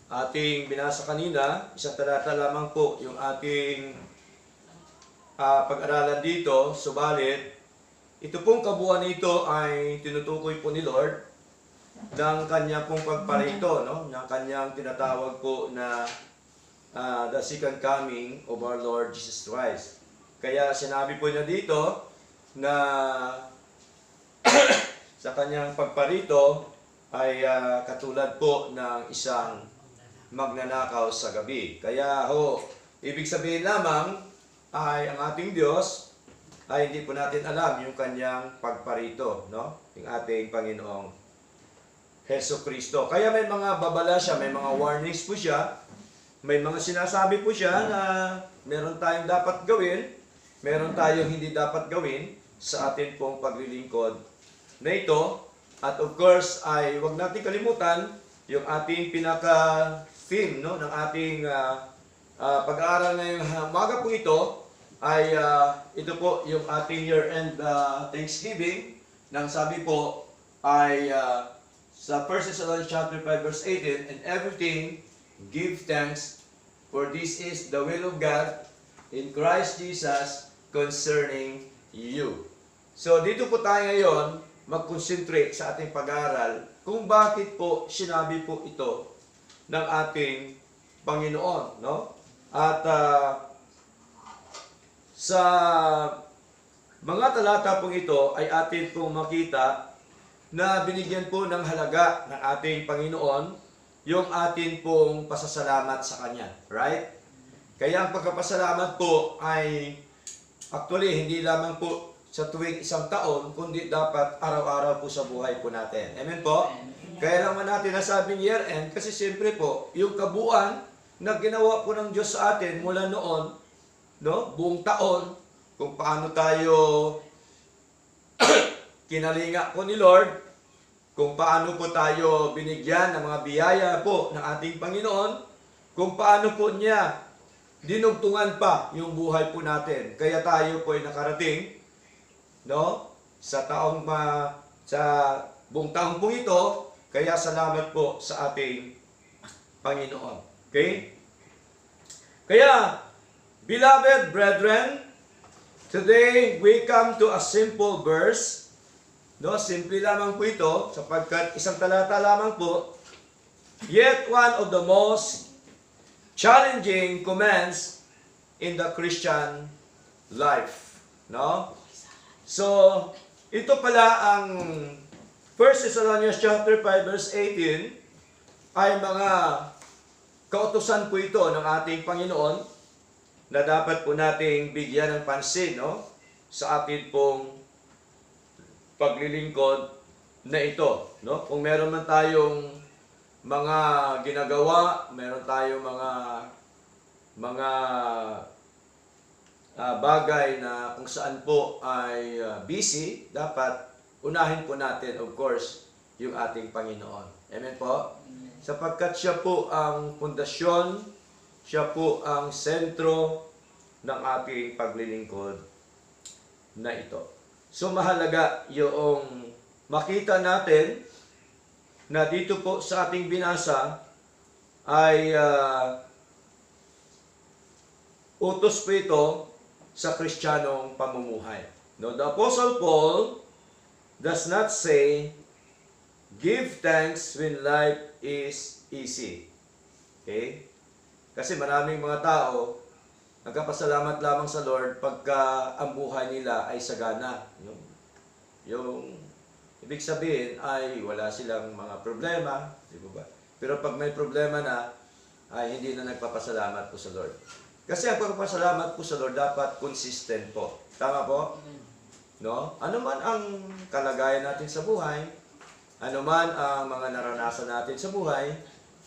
ating binasa kanina, isang talata lamang po yung ating pag-aralan dito. Subalit, ito pong kabuuan nito ay tinutukoy po ni Lord ng kanya pong pagparito, no? Ng kanyang tinatawag po na the second coming of our Lord Jesus Christ. Kaya sinabi po niya dito na sa kanyang pagparito ay katulad po ng isang magnanakaw sa gabi. Kaya ibig sabihin lamang ay ang ating Diyos ay hindi po natin alam yung kanyang pagparito, no? Yung ating Panginoong Heso Kristo. Kaya may mga babala siya, may mga warnings po siya, may mga sinasabi po siya na meron tayong dapat gawin, meron tayong hindi dapat gawin sa atin pong paglilingkod na ito. At of course, ay wag natin kalimutan yung ating pinaka-theme, no, ng ating pag-aaral ngayong umaga po ito ay ito po yung ating year-end Thanksgiving. Nang sabi po ay sa 1 Thessalonians chapter 5 verse 18, and everything give thanks, for this is the will of God in Christ Jesus concerning you. So dito po tayo ngayon mag-concentrate sa ating pag-aaral kung bakit po sinabi po ito ng ating Panginoon, no? At sa mga talata pong ito ay atin pong makita na binigyan po ng halaga ng ating Panginoon yung atin pong pasasalamat sa Kanya. Right? Kaya ang pagpapasalamat po ay actually hindi lamang po sa tuwing isang taon, kundi dapat araw-araw po sa buhay po natin. Amen po? Kaya naman natin nasabing year-end kasi siyempre po, yung kabuuan na ginawa po ng Diyos sa atin mula noon, no, buong taon, kung paano tayo kinalinga po ni Lord, kung paano po tayo binigyan ng mga biyaya po ng ating Panginoon, kung paano po niya dinugtungan pa yung buhay po natin. Kaya tayo po ay nakarating, no, sa buong taong po ito. Kaya salamat po sa ating Panginoon. Okay? Kaya, beloved brethren, today we come to a simple verse. No, simple lamang po ito, sapagkat isang talata lamang po. Yet one of the most challenging commands in the Christian life. No? So, ito pala ang 1 Thessalonians chapter 5 verse 18 ay mga kautusan po ito ng ating Panginoon na dapat po nating bigyan ng pansin, no, sa atin pong paglilingkod na ito, no? Kung meron man tayong mga ginagawa, meron tayong mga bagay na kung saan po ay busy, dapat unahin po natin, of course, yung ating Panginoon. Amen po? Sapagkat siya po ang pundasyon, siya po ang sentro ng ating paglilingkod na ito. So mahalaga yung makita natin na dito po sa ating binasa ay utos po ito sa Kristiyanong pamumuhay. No, the Apostle Paul does not say, give thanks when life is easy. Okay? Kasi maraming mga tao nagkapasalamat lamang sa Lord pagka ang buhay nila ay sagana. Yung ibig sabihin ay wala silang mga problema, di ba? Pero pag may problema na, ay hindi na nagpapasalamat po sa Lord. Kasi ang pagpapasalamat po sa Lord dapat consistent po. Tama po? No? Ano man ang kalagayan natin sa buhay, ano man ang mga naranasan natin sa buhay,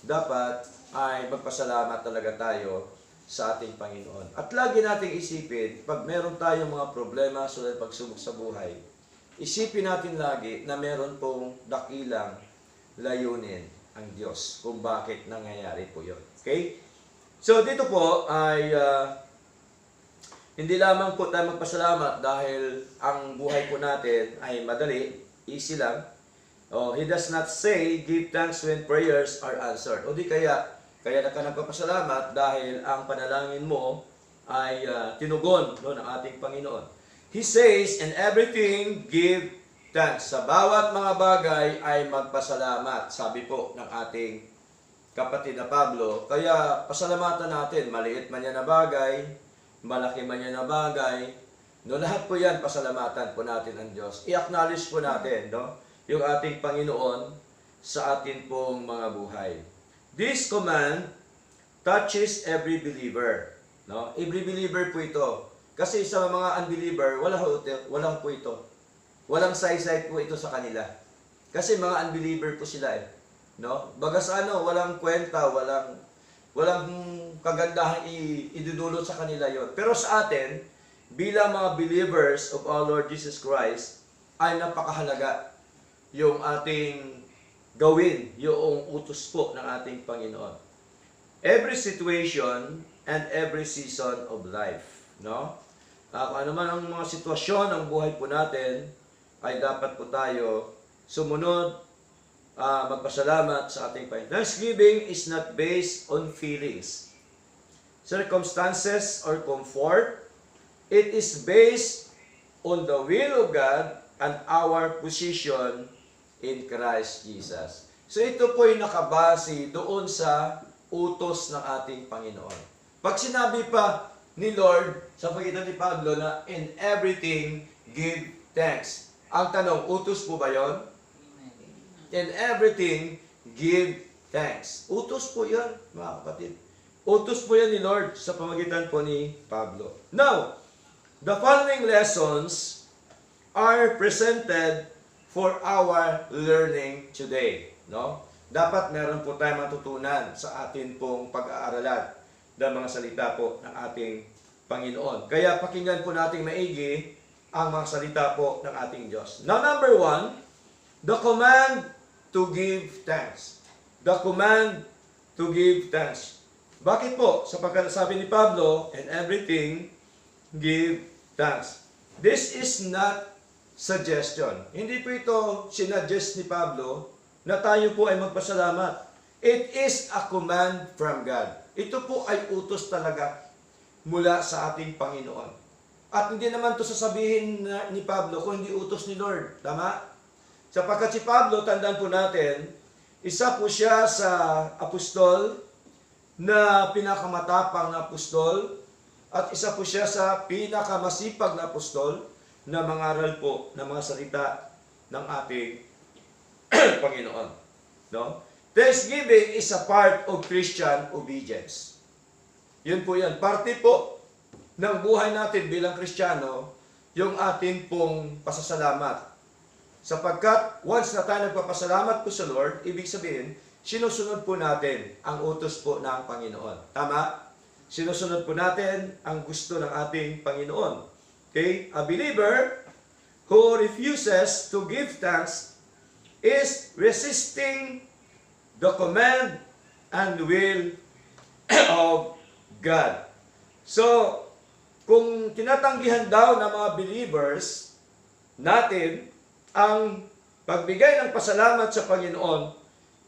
dapat ay magpasalamat talaga tayo sa ating Panginoon. At lagi nating isipin, pag meron tayong mga problema sa pagsubok sa buhay, isipin natin lagi na meron pong dakilang layunin ang Diyos kung bakit nangyayari po yun. Okay? So dito po ay hindi lamang po tayo magpasalamat dahil ang buhay po natin ay madali, easy lang. He does not say, give thanks when prayers are answered. O di kaya, Kaya ka nagpapasalamat dahil ang panalangin mo ay tinugon no, ng ating Panginoon. He says, in everything, give thanks. Sa bawat mga bagay ay magpasalamat, sabi po ng ating kapatid na Pablo. Kaya pasalamatan natin, maliit man yan na bagay, malaki man yan na bagay, no, lahat po yan, pasalamatan po natin ang Diyos. I-acknowledge po natin no, yung ating Panginoon sa atin pong mga buhay. This command touches every believer. No? Every believer po ito. Kasi sa mga unbeliever, walang po ito. Walang saysay po ito sa kanila. Kasi mga unbeliever po sila eh. No? Baga sa walang kwenta, walang kagandahan idudulot sa kanila yon. Pero sa atin, bilang mga believers of our Lord Jesus Christ, ay napakahalaga yung ating gawin, yung utos po ng ating Panginoon. Every situation and every season of life. No? Kung ano man ang mga sitwasyon ng buhay po natin, ay dapat po tayo sumunod, magpasalamat sa ating Panginoon. Thanksgiving is not based on feelings, circumstances, or comfort. It is based on the will of God and our position in Christ Jesus. So ito po ay nakabase doon sa utos ng ating Panginoon. Pag sinabi pa ni Lord sa pagitan ni Pablo na in everything give thanks. Ang tanong, utos po ba yon? In everything give thanks. Utos po yan, mga kapatid. Utos po yan ni Lord sa pamagitan po ni Pablo. Now, the following lessons are presented for our learning today. No? Dapat meron po tayong matutunan sa atin pong pag-aaralan ng mga salita po ng ating Panginoon. Kaya pakinggan po natin maigi ang mga salita po ng ating Diyos. Now, number 1, the command to give thanks. The command to give thanks. Bakit po? Sapagkat sabi ni Pablo, in everything, give thanks. This is not suggestion. Hindi po ito sinuggest ni Pablo na tayo po ay magpasalamat. It is a command from God. Ito po ay utos talaga mula sa ating Panginoon. At hindi naman ito sasabihin ni Pablo kung hindi utos ni Lord. Tama? Sapagkat si Pablo, tandaan po natin, isa po siya sa apostol na pinakamatapang na apostol at isa po siya sa pinakamasipag na apostol na mangaral po ng mga salita ng ating Panginoon. No? Thanksgiving is a part of Christian obedience. Yun po yan. Parte po ng buhay natin bilang Kristiyano, yung atin pong pasasalamat. Sapagkat once na tayo nagpapasalamat po sa Lord, ibig sabihin, sinusunod po natin ang utos po ng Panginoon. Tama? Sinusunod po natin ang gusto ng ating Panginoon. Okay? A believer who refuses to give thanks is resisting the command and will of God. So, kung tinatanggihan daw ng mga believers natin ang pagbigay ng pasalamat sa Panginoon,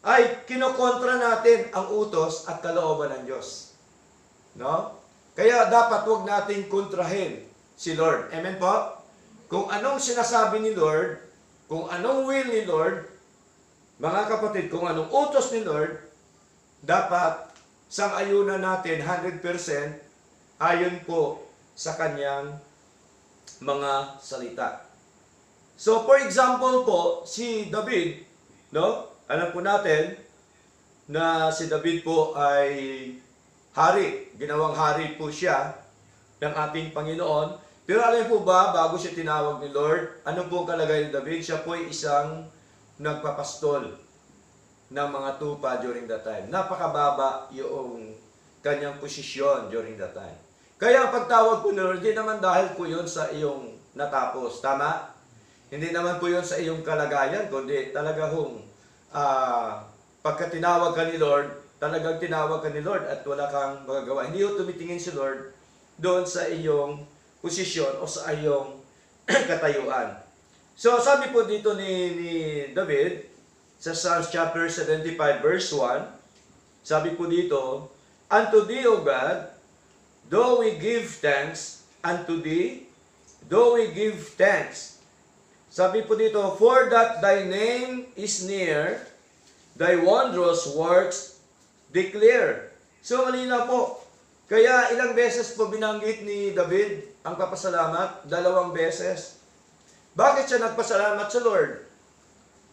ay kinokontra natin ang utos at kalooban ng Diyos. No? Kaya dapat huwag nating kontrahin si Lord. Amen po? Kung anong sinasabi ni Lord, kung anong will ni Lord, mga kapatid, kung anong utos ni Lord, dapat sang-ayunan natin 100% ayon po sa kanyang mga salita. So, for example po, si David, no? Alam po natin na si David po ay hari. Ginawang hari po siya ng ating Panginoon. Pero alam po ba, bago siya tinawag ni Lord, ano po ang kalagayan ni David? Siya po ay isang nagpapastol ng mga tupa during that time. Napakababa yung kanyang posisyon during that time. Kaya ang pagtawag po ni Lord, hindi naman dahil po yun sa iyong natapos. Tama? Hindi naman po yun sa iyong kalagayan, kundi talaga pagka tinawag ka ni Lord, talagang tinawag ka ni Lord at wala kang magagawa. Hindi yung tumitingin si Lord doon sa iyong posisyon o sa iyong katayuan. So, sabi po dito ni David, sa Psalms chapter 75 verse 1, Sabi po dito, unto thee, O God, though we give thanks, unto thee, though we give thanks. Sabi po dito, for that thy name is near, thy wondrous works declare. So, malinaw po. Kaya ilang beses po binanggit ni David ang papasalamat? 2 beses. Bakit siya nagpasalamat sa Lord?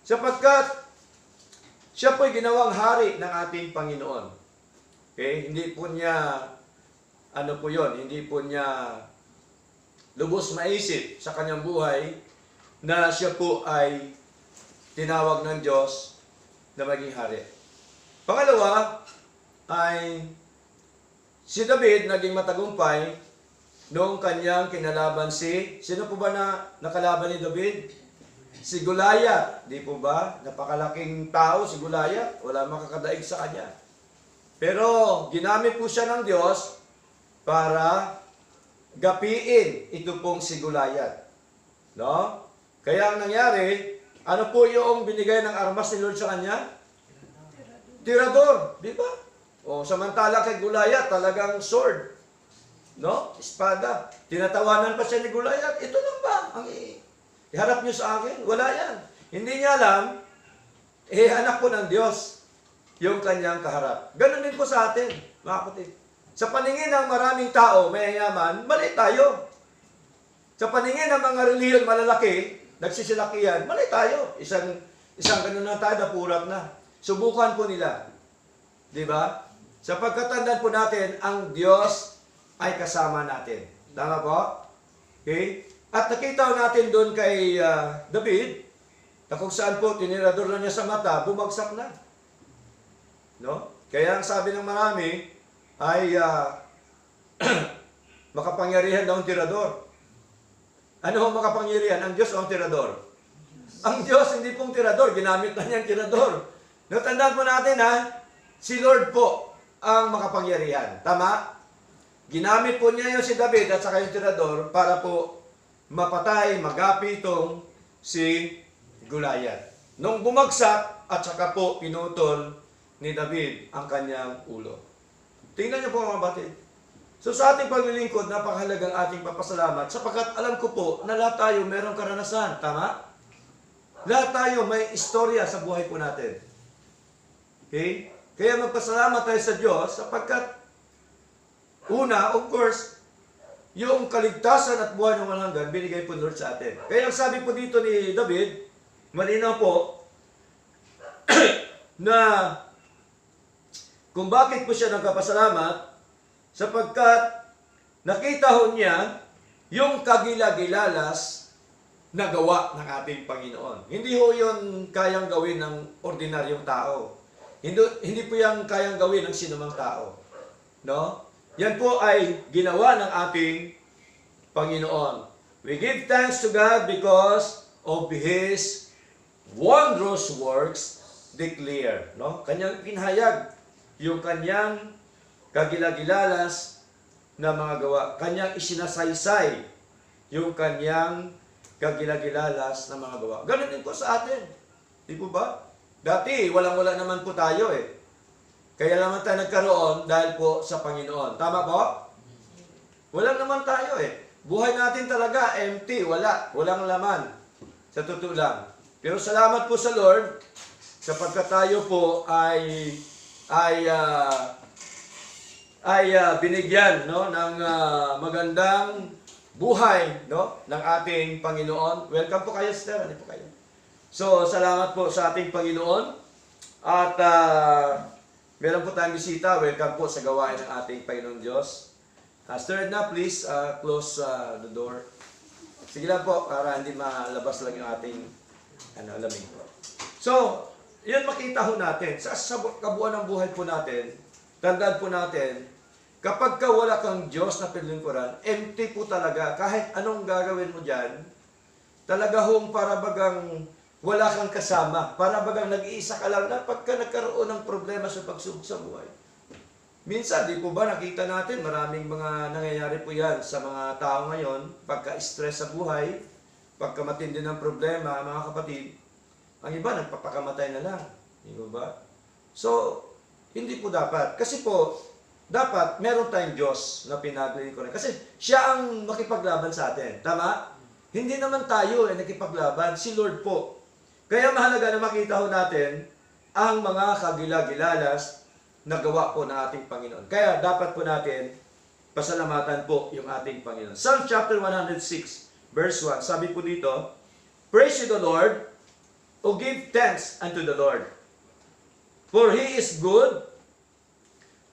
Sapagkat siya po'y ginawang hari ng ating Panginoon. Okay? Hindi po niya, hindi po niya lubos maisip sa kanyang buhay na siya po ay tinawag ng Diyos na maging hari. Pangalawa ay si David naging matagumpay noong kanyang kinalaban sino po ba na nakalaban ni David? Si Goliath, di po ba? Napakalaking tao si Goliath, wala makakadaig sa kanya. Pero ginamit po siya ng Diyos para gapiin ito pong si Goliath. No? Kaya ang nangyari, ano po yung binigay ng armas ni Lord sa kanya? Tirador, di ba? O samantala kay Goliath, talagang sword. No? Espada. Tinatawanan pa siya ni Goliath. Ito lang ba ang iharap niyo sa akin? Wala yan. Hindi niya alam, anak po ng Diyos yung kanyang kaharap. Ganun din po sa atin, mga kapatid. Sa paningin ng maraming tao, mayayaman, mali tayo. Sa paningin ng mga reliyon malalaki, nagsisilakihan, mali tayo. Isang ganun na tayo, napurak na. Subukan po nila. Di ba? Sa pagkatandaan po natin, ang Diyos ay kasama natin. Tama po? Okay? At nakita natin doon kay David, na kung saan po, tinirador na niya sa mata, bumagsak na. No? Kaya ang sabi ng marami, ay makapangyarihan daw ang tirador. Ano ang makapangyarihan? Ang Diyos o ang tirador? Ang Diyos, hindi pong tirador. Ginamit na niya ang tirador. Natandaan po natin si Lord po ang makapangyarihan. Tama? Ginamit po niya yung si David at saka yung tirador para po mapatay, magapi itong si Goliath. Nung bumagsak at saka po pinutol ni David ang kanyang ulo. Tingnan niyo po mga batid. So sa ating paglilingkod, napakahalagang ating papasalamat sapagkat alam ko po na lahat tayo mayroong karanasan. Tama? Lahat tayo may istorya sa buhay po natin. Okay? Kaya magpasalamat tayo sa Diyos sapagkat una, of course, yung kaligtasan at buhay ng walang hanggan, binigay po Lord sa atin. Kaya ang sabi po dito ni David, malinaw po, na kung bakit po siya nagpapasalamat, sapagkat nakita ho niya yung kagilagilalas na gawa ng ating Panginoon. Hindi ho yun kayang gawin ng ordinaryong tao. Hindi po yan kayang gawin ng sinumang tao. No? Yan po ay ginawa ng ating Panginoon. We give thanks to God because of His wondrous works declare. No? Kanyang pinahayag yung kanyang kagilagilalas na mga gawa. Kanyang isinasaysay yung kanyang kagilagilalas na mga gawa. Ganun din po sa atin. Di po ba? Dati, walang-wala naman po tayo eh. Kaya naman tayo nagkaroon dahil po sa Panginoon. Tama po? Wala naman tayo eh. Buhay natin talaga empty, walang laman. Sa totoo lang. Pero salamat po sa Lord sapagkat tayo po ay binigyan no ng magandang buhay no ng ating Panginoon. Welcome po kayo, sister. Ano po kayo? So, salamat po sa ating Panginoon. At meron po tayong bisita. Welcome po sa gawain ng ating Panginoon Diyos. Stir na, please close the door. Sige lang po, para hindi malabas lang yung ating lamig po. So, yun makita ho natin. Sa kabuuan ng buhay po natin, tandaan po natin, kapag ka wala kang Diyos na pinlingkuran, empty po talaga. Kahit anong gagawin mo dyan, talaga hong para bagang wala kang kasama. Para bagang nag-iisa ka lang na pagka nagkaroon ng problema sa pagsubok sa buhay. Minsan, di po ba nakita natin, maraming mga nangyayari po yan sa mga tao ngayon, pagka-stress sa buhay, pagka matindi ng problema, mga kapatid, ang iba nagpapakamatay na lang. Di ba? So, Hindi po dapat. Kasi po, dapat meron tayong Diyos na pinaglilingkuran. Kasi siya ang makipaglaban sa atin. Tama? Hindi naman tayo nakipaglaban. Si Lord po. Kaya mahalaga na makita ho natin ang mga kagilagilalas na gawa po ng ating Panginoon. Kaya dapat po natin pasalamatan po yung ating Panginoon. Psalm chapter 106, verse 1. Sabi po dito, Praise ye the Lord, O give thanks unto the Lord. For He is good,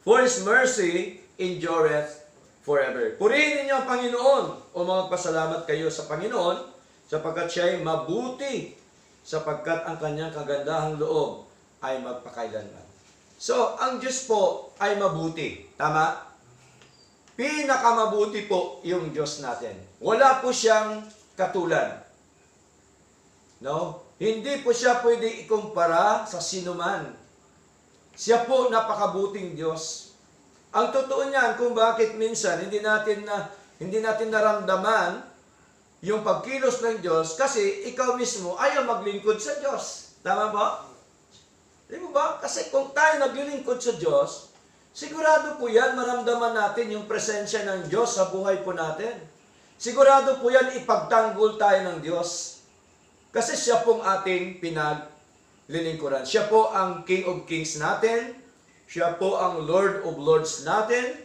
for His mercy endureth forever. Purihin ninyo ang Panginoon, o magpasalamat kayo sa Panginoon, sapagkat siya ay mabuti, sapagkat ang kanyang kagandahang loob ay magpakailanman. So, ang Diyos po ay mabuti. Tama? Pinakamabuti po yung Diyos natin. Wala po siyang katulad. No? Hindi po siya pwede ikumpara sa sinuman. Siya po napakabuting Diyos. Ang totoo niyan kung bakit minsan hindi natin naramdaman yung pagkilos ng Diyos kasi ikaw mismo ayaw maglingkod sa Diyos. Tama ba? Di ba? Kasi kung tayo naglilingkod sa Diyos, sigurado po yan maramdaman natin yung presensya ng Diyos sa buhay po natin. Sigurado po yan ipagtanggol tayo ng Diyos. Kasi siya pong ating pinaglilingkuran. Siya po ang King of Kings natin. Siya po ang Lord of Lords natin.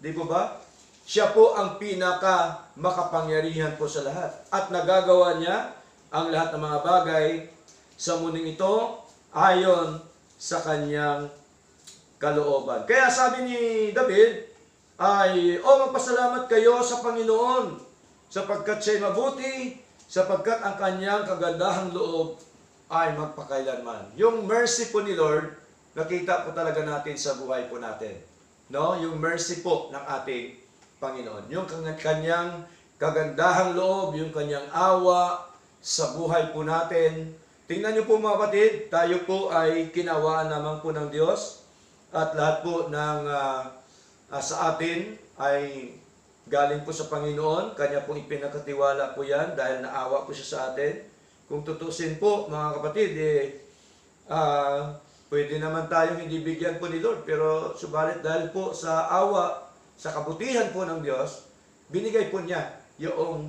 Di po ba? Siya po ang pinaka makapangyarihan po sa lahat. At nagagawa niya ang lahat ng mga bagay sa munding ito ayon sa kanyang kalooban. Kaya sabi ni David ay, magpasalamat kayo sa Panginoon sapagkat siya'y mabuti, sapagkat ang kanyang kagandahang loob ay magpakailanman. Yung mercy po ni Lord, nakita po talaga natin sa buhay po natin. No? Yung mercy po ng ating Panginoon. Yung kanyang kagandahang loob, yung kanyang awa sa buhay po natin. Tingnan niyo po mga kapatid, tayo po ay kinawaan naman po ng Diyos at lahat po ng sa atin ay galing po sa Panginoon. Kanya pong ipinakatiwala po yan dahil naawa po siya sa atin. Kung tutusin po mga kapatid, pwede naman tayong hindi bigyan po ni Lord. Pero subalit dahil po sa awa, sa kabutihan po ng Diyos, binigay po niya yung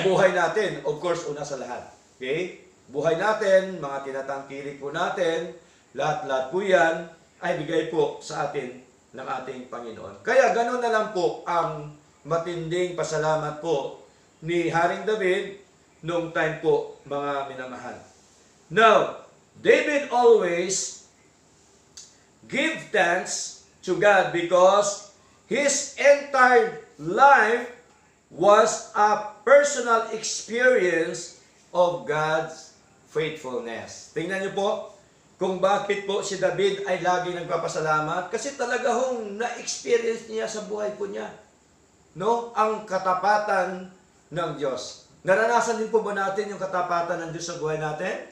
buhay natin. Of course, una sa lahat. Okay? Buhay natin, mga tinatangkilik po natin, lahat-lahat po yan ay bigay po sa atin ng ating Panginoon. Kaya ganoon na lang po ang matinding pasalamat po ni Haring David noong time po, mga minamahal. Now, David always give thanks to God because his entire life was a personal experience of God's faithfulness. Tingnan niyo po kung bakit po si David ay lagi nagpapasalamat. Kasi talaga hong na-experience niya sa buhay po niya. No? Ang katapatan ng Diyos. Naranasan din po ba natin yung katapatan ng Diyos sa buhay natin?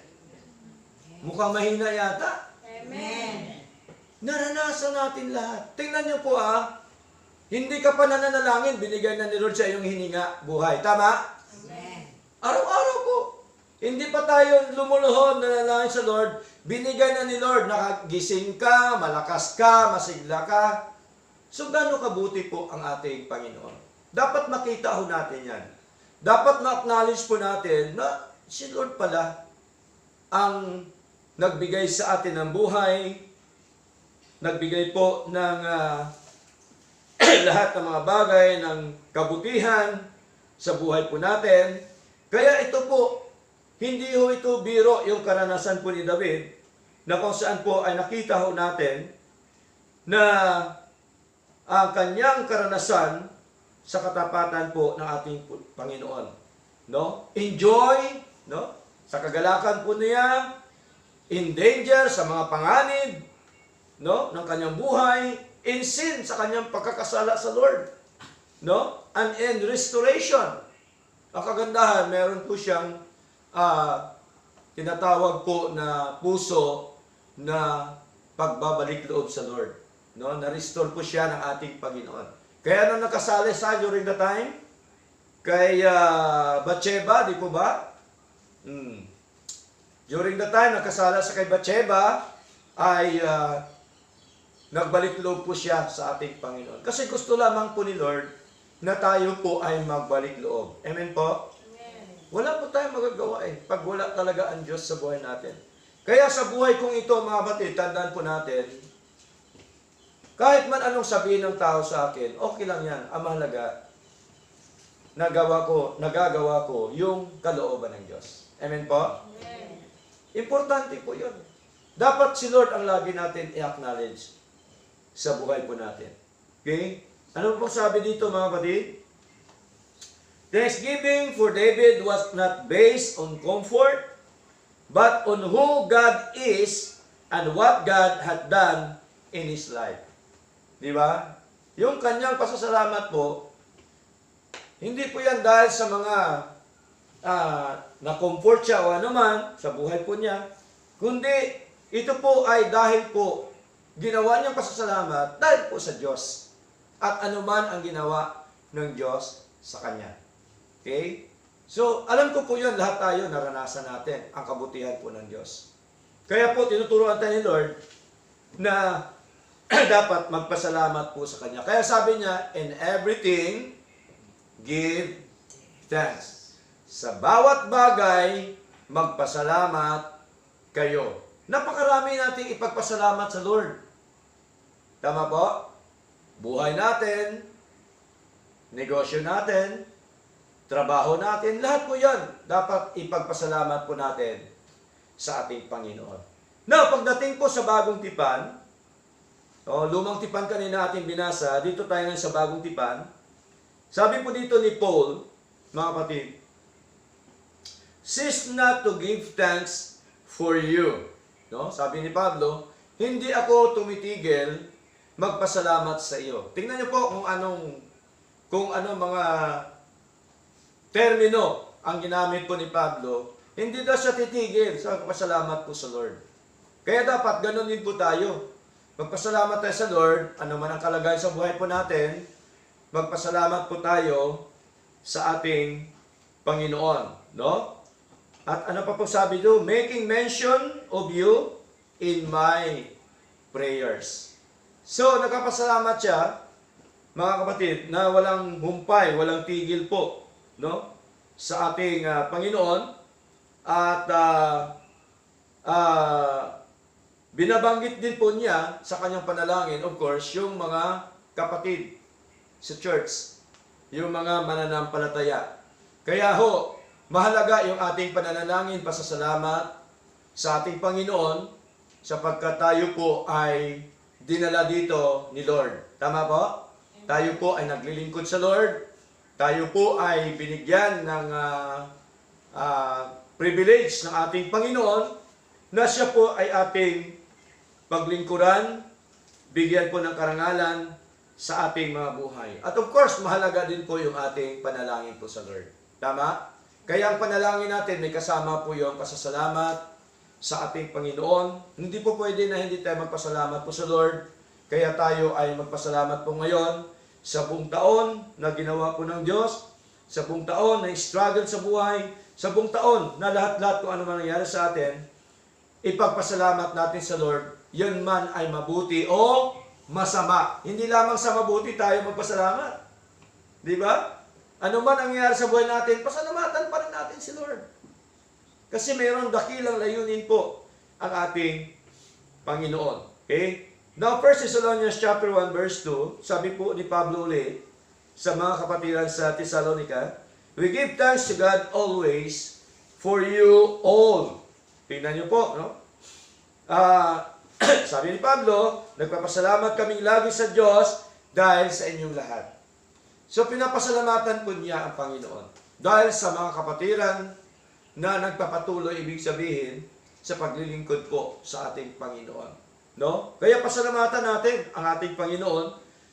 Mukhang mahina yata. Amen. Naranasan natin lahat. Tingnan niyo po hindi ka pa nananalangin, binigay na ni Lord sa iyong hininga buhay. Tama? Amen. Araw-araw po. Hindi pa tayo lumuluhod nanalangin sa Lord, binigay na ni Lord, nakagising ka, malakas ka, masigla ka. So, gaano kabuti po ang ating Panginoon? Dapat makita ho natin yan. Dapat ma-acknowledge po natin na si Lord pala ang nagbigay sa atin ng buhay, nagbigay po ng lahat ng mga bagay, ng kabutihan sa buhay po natin. Kaya ito po, hindi ho ito biro yung karanasan po ni David na kung saan po ay nakita ho natin na ang kanyang karanasan sa katapatan po ng ating Panginoon. No? Enjoy, no? Sa kagalakan po niya, in danger, sa mga panganib, no? Ng kanyang buhay, in sin, sa kanyang pagkakasala sa Lord. No? And in restoration. Ang kagandahan, meron po siyang tinatawag po na puso na pagbabalik loob sa Lord. No? Na-restore po siya ng ating Panginoon. Kaya nung nakasali sa during the time, kay Bathsheba, di po ba? During the time, nakasala sa kay Bathsheba, ay nagbalik loob po siya sa ating Panginoon. Kasi gusto lamang po ni Lord na tayo po ay magbalik loob. Amen po? Wala po tayong magagawa pag wala talaga ang Diyos sa buhay natin. Kaya sa buhay kong ito, mga kapatid, tandaan po natin, kahit man anong sabihin ng tao sa akin, okay lang yan. Ang mahalaga, nagagawa ko yung kalooban ng Diyos. Amen po? Amen. Importante po yun. Dapat si Lord ang lagi natin i-acknowledge sa buhay po natin. Okay? Ano pong sabi dito, mga kapatid? Thanksgiving for David was not based on comfort, but on who God is and what God had done in his life. Di ba? Yung kanyang pasasalamat po, hindi po yan dahil sa mga na-comfort siya o anuman sa buhay po niya, kundi ito po ay dahil po ginawa niyang pasasalamat dahil po sa Diyos at anuman ang ginawa ng Diyos sa kanya. Okay? So, alam ko po yun, lahat tayo naranasan natin ang kabutihan po ng Diyos. Kaya po, tinuturuan tayo ni Lord na dapat magpasalamat po sa Kanya. Kaya sabi niya, in everything, give thanks. Sa bawat bagay, magpasalamat kayo. Napakarami nating ipagpasalamat sa Lord. Tama po? Buhay natin, negosyo natin, trabaho natin, lahat po yan dapat ipagpasalamat po natin sa ating Panginoon. Now, pagdating po sa bagong tipan, lumang tipan kanina ating binasa, dito tayo ngayon sa bagong tipan, sabi po dito ni Paul, mga kapatid, cease not to give thanks for you. No? Sabi ni Pablo, hindi ako tumitigil magpasalamat sa iyo. Tingnan niyo po kung anong mga termino ang ginamit po ni Pablo, hindi daw siya titigil sa pagpasalamat po sa Lord. Kaya dapat ganun din po tayo. Magpasalamat tayo sa Lord, ano man ang kalagayan sa buhay po natin, magpasalamat po tayo sa ating Panginoon. No? At ano pa po sabi doon? Making mention of you in my prayers. So, nagpapasalamat siya, mga kapatid, na walang humpay, walang tigil po, no? Sa ating Panginoon. At binabanggit din po niya sa kanyang panalangin, of course, yung mga kapatid sa church, yung mga mananampalataya. Kaya ho, mahalaga yung ating pananalangin, pasasalamat sa ating Panginoon sapagkat tayo po ay dinala dito ni Lord. Tama po? Tayo po ay naglilingkod sa Lord. Tayo po ay binigyan ng privilege ng ating Panginoon na siya po ay ating paglingkuran, bigyan po ng karangalan sa ating mga buhay. At of course, mahalaga din po yung ating panalangin po sa Lord. Tama? Kaya ang panalangin natin, may kasama po yung pasasalamat sa ating Panginoon. Hindi po pwede na hindi tayo magpasalamat po sa Lord. Kaya tayo ay magpasalamat po ngayon sa buong taon na ginawa po ng Diyos, sa buong taon na struggle sa buhay, sa buong taon na lahat-lahat kung ano man nangyari sa atin, ipagpasalamat natin sa Lord, yun man ay mabuti o masama. Hindi lamang sa mabuti tayo magpasalamat. Di ba? Ano man ang nangyari sa buhay natin, pasalamatan pa rin natin si Lord. Kasi mayroong dakilang layunin po ang ating Panginoon. Okay? Now, 1 Thessalonians chapter 1 verse 2, sabi po ni Pablo ulit sa mga kapatiran sa Thessalonica, we give thanks to God always for you all. Tingnan niyo po, no? Sabi ni Pablo, nagpapasalamat kaming lagi sa Diyos dahil sa inyong lahat. So, pinapasalamatan po niya ang Panginoon dahil sa mga kapatiran na nagpapatuloy, ibig sabihin, sa paglilingkod po sa ating Panginoon. No? Kaya pasalamatan natin ang ating Panginoon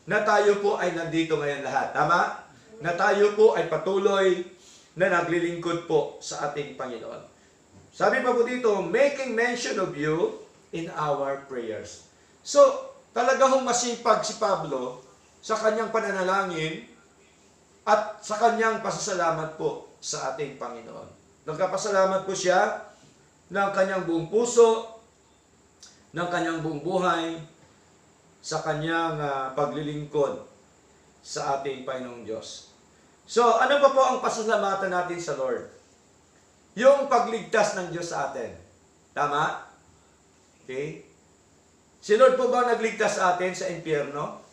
na tayo po ay nandito ngayon lahat. Tama? Na tayo po ay patuloy na naglilingkod po sa ating Panginoon. Sabi pa po dito, making mention of you in our prayers. So, talaga hong masipag si Pablo sa kanyang pananalangin at sa kanyang pasasalamat po sa ating Panginoon. Nagkapasalamat po siya ng kanyang buong puso, ng kanyang buong buhay, sa kanyang paglilingkod sa ating Panginoong Diyos. So, ano pa po ang pasalamatan natin sa Lord? Yung pagligtas ng Diyos sa atin. Tama? Okay? Si Lord po ba nagligtas sa atin sa impyerno?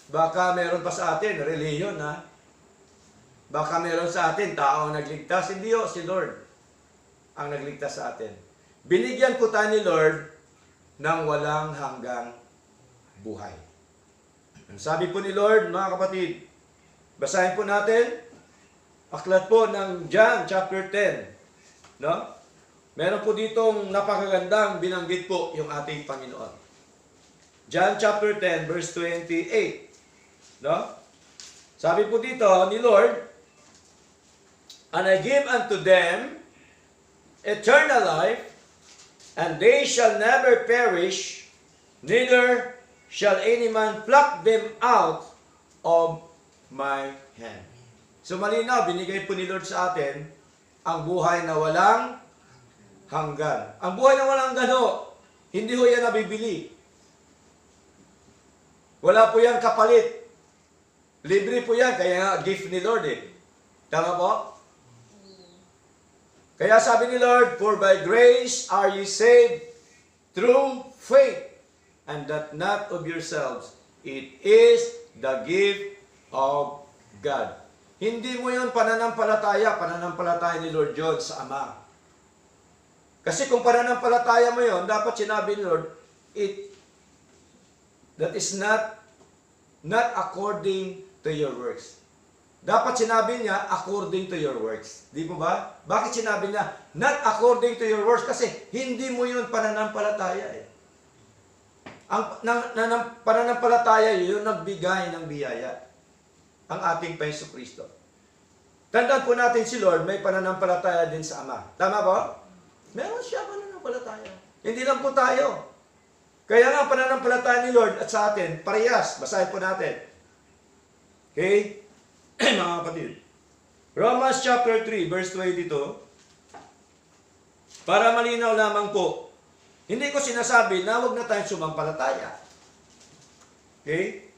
Baka meron pa sa atin, reliyon ha? Baka meron sa atin, tao ang nagligtas. Hindi o, si Lord ang nagligtas sa atin. Binigyan po tayo ni Lord ng walang hanggang buhay. Ang sabi po ni Lord, mga kapatid, basahin po natin, aklat po ng John chapter 10. No? Meron po ditong napakagandang binanggit po yung ating Panginoon. John chapter 10 verse 28. No? Sabi po dito ni Lord, "And I give unto them eternal life, and they shall never perish, neither shall any man pluck them out of my hand." So malinaw, binigay po ni Lord sa atin ang buhay na walang hanggan. Ang buhay na walang hanggan ho, hindi ho yan nabibili. Wala po yan kapalit. Libre po yan, kaya nga gift ni Lord eh. Tama po? Kaya sabi ni Lord, "For by grace are ye saved through faith, and that not of yourselves. It is the gift of God." Hindi mo yun pananampalataya ni Lord John sa Ama. Kasi kung pananampalataya mo yun, dapat sinabi ni Lord, that is not according to your works. Dapat sinabi niya, according to your works. Di mo ba? Bakit sinabi niya, not according to your works? Kasi hindi mo yun pananampalataya eh. Ang pananampalataya yun nagbigay ng biyaya. Ang ating Panginoon Kristo. Tandaan po natin si Lord, may pananampalataya din sa Ama. Tama ba? Meron siya pananampalataya. Hindi lang po tayo. Kaya nga pananampalataya ni Lord at sa atin, parehas. Basahin po natin. Okay? Mga kapatid. Romans chapter 3, verse 22. Para malinaw lamang po, hindi ko sinasabi na huwag na tayong sumampalataya. Okay?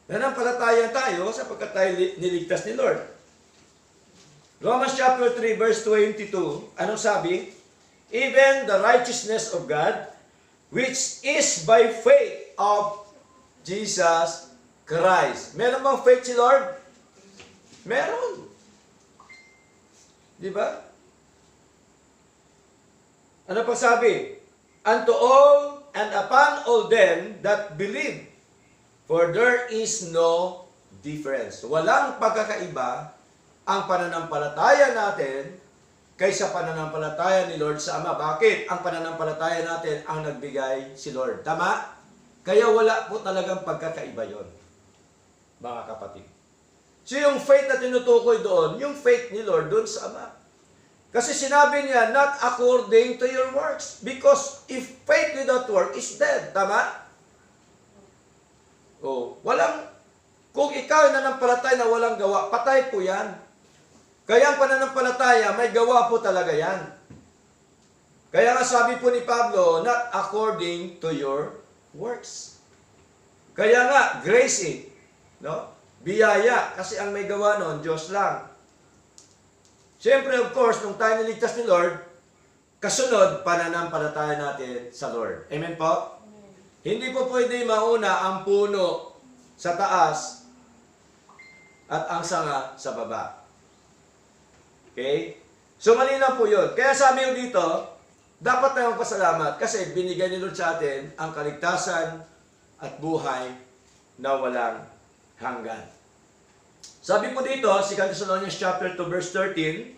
Nanampalataya tayo sapagkat tayo niligtas ni Lord. Romans chapter 3, verse 22. Anong sabi? "Even the righteousness of God, which is by faith of Jesus Christ." Meron bang faith si Lord? Meron. Di ba? Ano pa sabi? "Unto all and upon all them that believe, for there is no difference." Walang pagkakaiba ang pananampalataya natin kaysa pananampalataya ni Lord sa Ama. Bakit? Ang pananampalataya natin ang nagbigay si Lord. Tama? Kaya wala po talagang pagkakaiba yon, mga kapatid. So yung faith na tinutukoy doon, yung faith ni Lord doon sa Ama. Kasi sinabi niya, not according to your works. Because if faith without work is dead. Tama? Kung ikaw ay nanampalataya na walang gawa, patay po yan. Kaya ang pananampalataya, may gawa po talaga yan. Kaya nga sabi po ni Pablo, not according to your works. Kaya nga, grace it. No? Biyaya. Kasi ang may gawa nun, Diyos lang. Siyempre, of course, nung tayo niligtas ni Lord, kasunod, pananampalataya natin sa Lord. Amen po? Amen. Hindi po pwede mauna ang puno sa taas at ang sanga sa baba. Okay? So, malinaw po yun. Kaya sabi ko dito, dapat tayong pasalamat kasi binigay ni Lord sa atin ang kaligtasan at buhay na walang hanggan. Sabi po dito, 2 Thessalonians chapter 2, verse 13,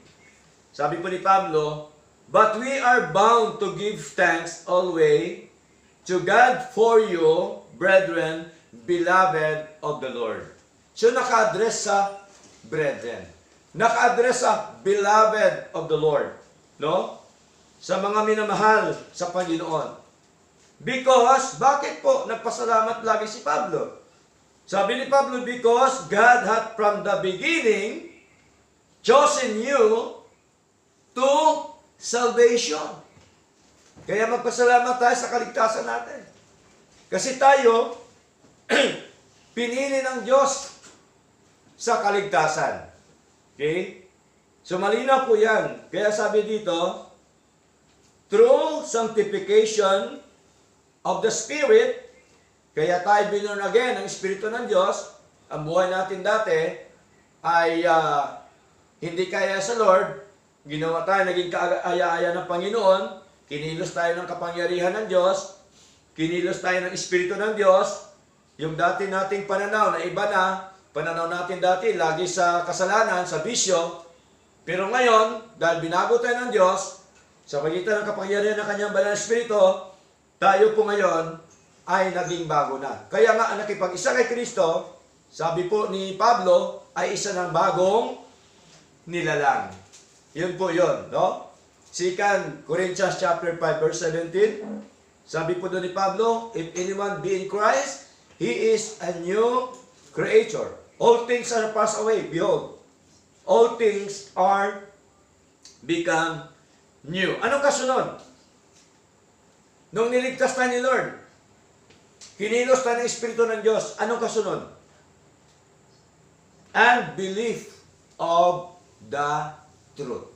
sabi po ni Pablo, "But we are bound to give thanks always to God for you, brethren, beloved of the Lord." So, naka-address sa brethren. Naka-address sa beloved of the Lord. No? Sa mga minamahal sa Panginoon. Because, bakit po nagpasalamat lagi si Pablo? Sabi ni Pablo, because God hath from the beginning chosen you to salvation. Kaya magpasalamat tayo sa kaligtasan natin. Kasi tayo, pinili ng Diyos sa kaligtasan. Okay? So malinaw po yan. Kaya sabi dito, through sanctification of the Spirit, kaya tayo born again ng Espiritu ng Diyos, ang buhay natin dati ay hindi kaya sa Lord, ginawa tayo, naging kaaya-aya ng Panginoon, kinilos tayo ng kapangyarihan ng Diyos, kinilos tayo ng Espiritu ng Diyos, yung dati nating pananaw na iba na, pananaw natin dati lagi sa kasalanan, sa bisyo, pero ngayon, dahil binago tayo ng Diyos, sa pagitan ng kapangyarihan ng Kanyang Banal na Espiritu, tayo po ngayon ay naging bago na. Kaya nga, ang nakipag-isa kay Kristo, sabi po ni Pablo, ay isa ng bagong nilalang. Yun po yun, no? 2 Corinthians chapter 5 verse 17, sabi po doon ni Pablo, if anyone be in Christ, he is a new creator. All things are passed away. Behold, all things are become new. Anong kasunod? Nung niligtas tayo ni Lord, kinilos tayo ng Espiritu ng Diyos, anong kasunod? And belief of the truth.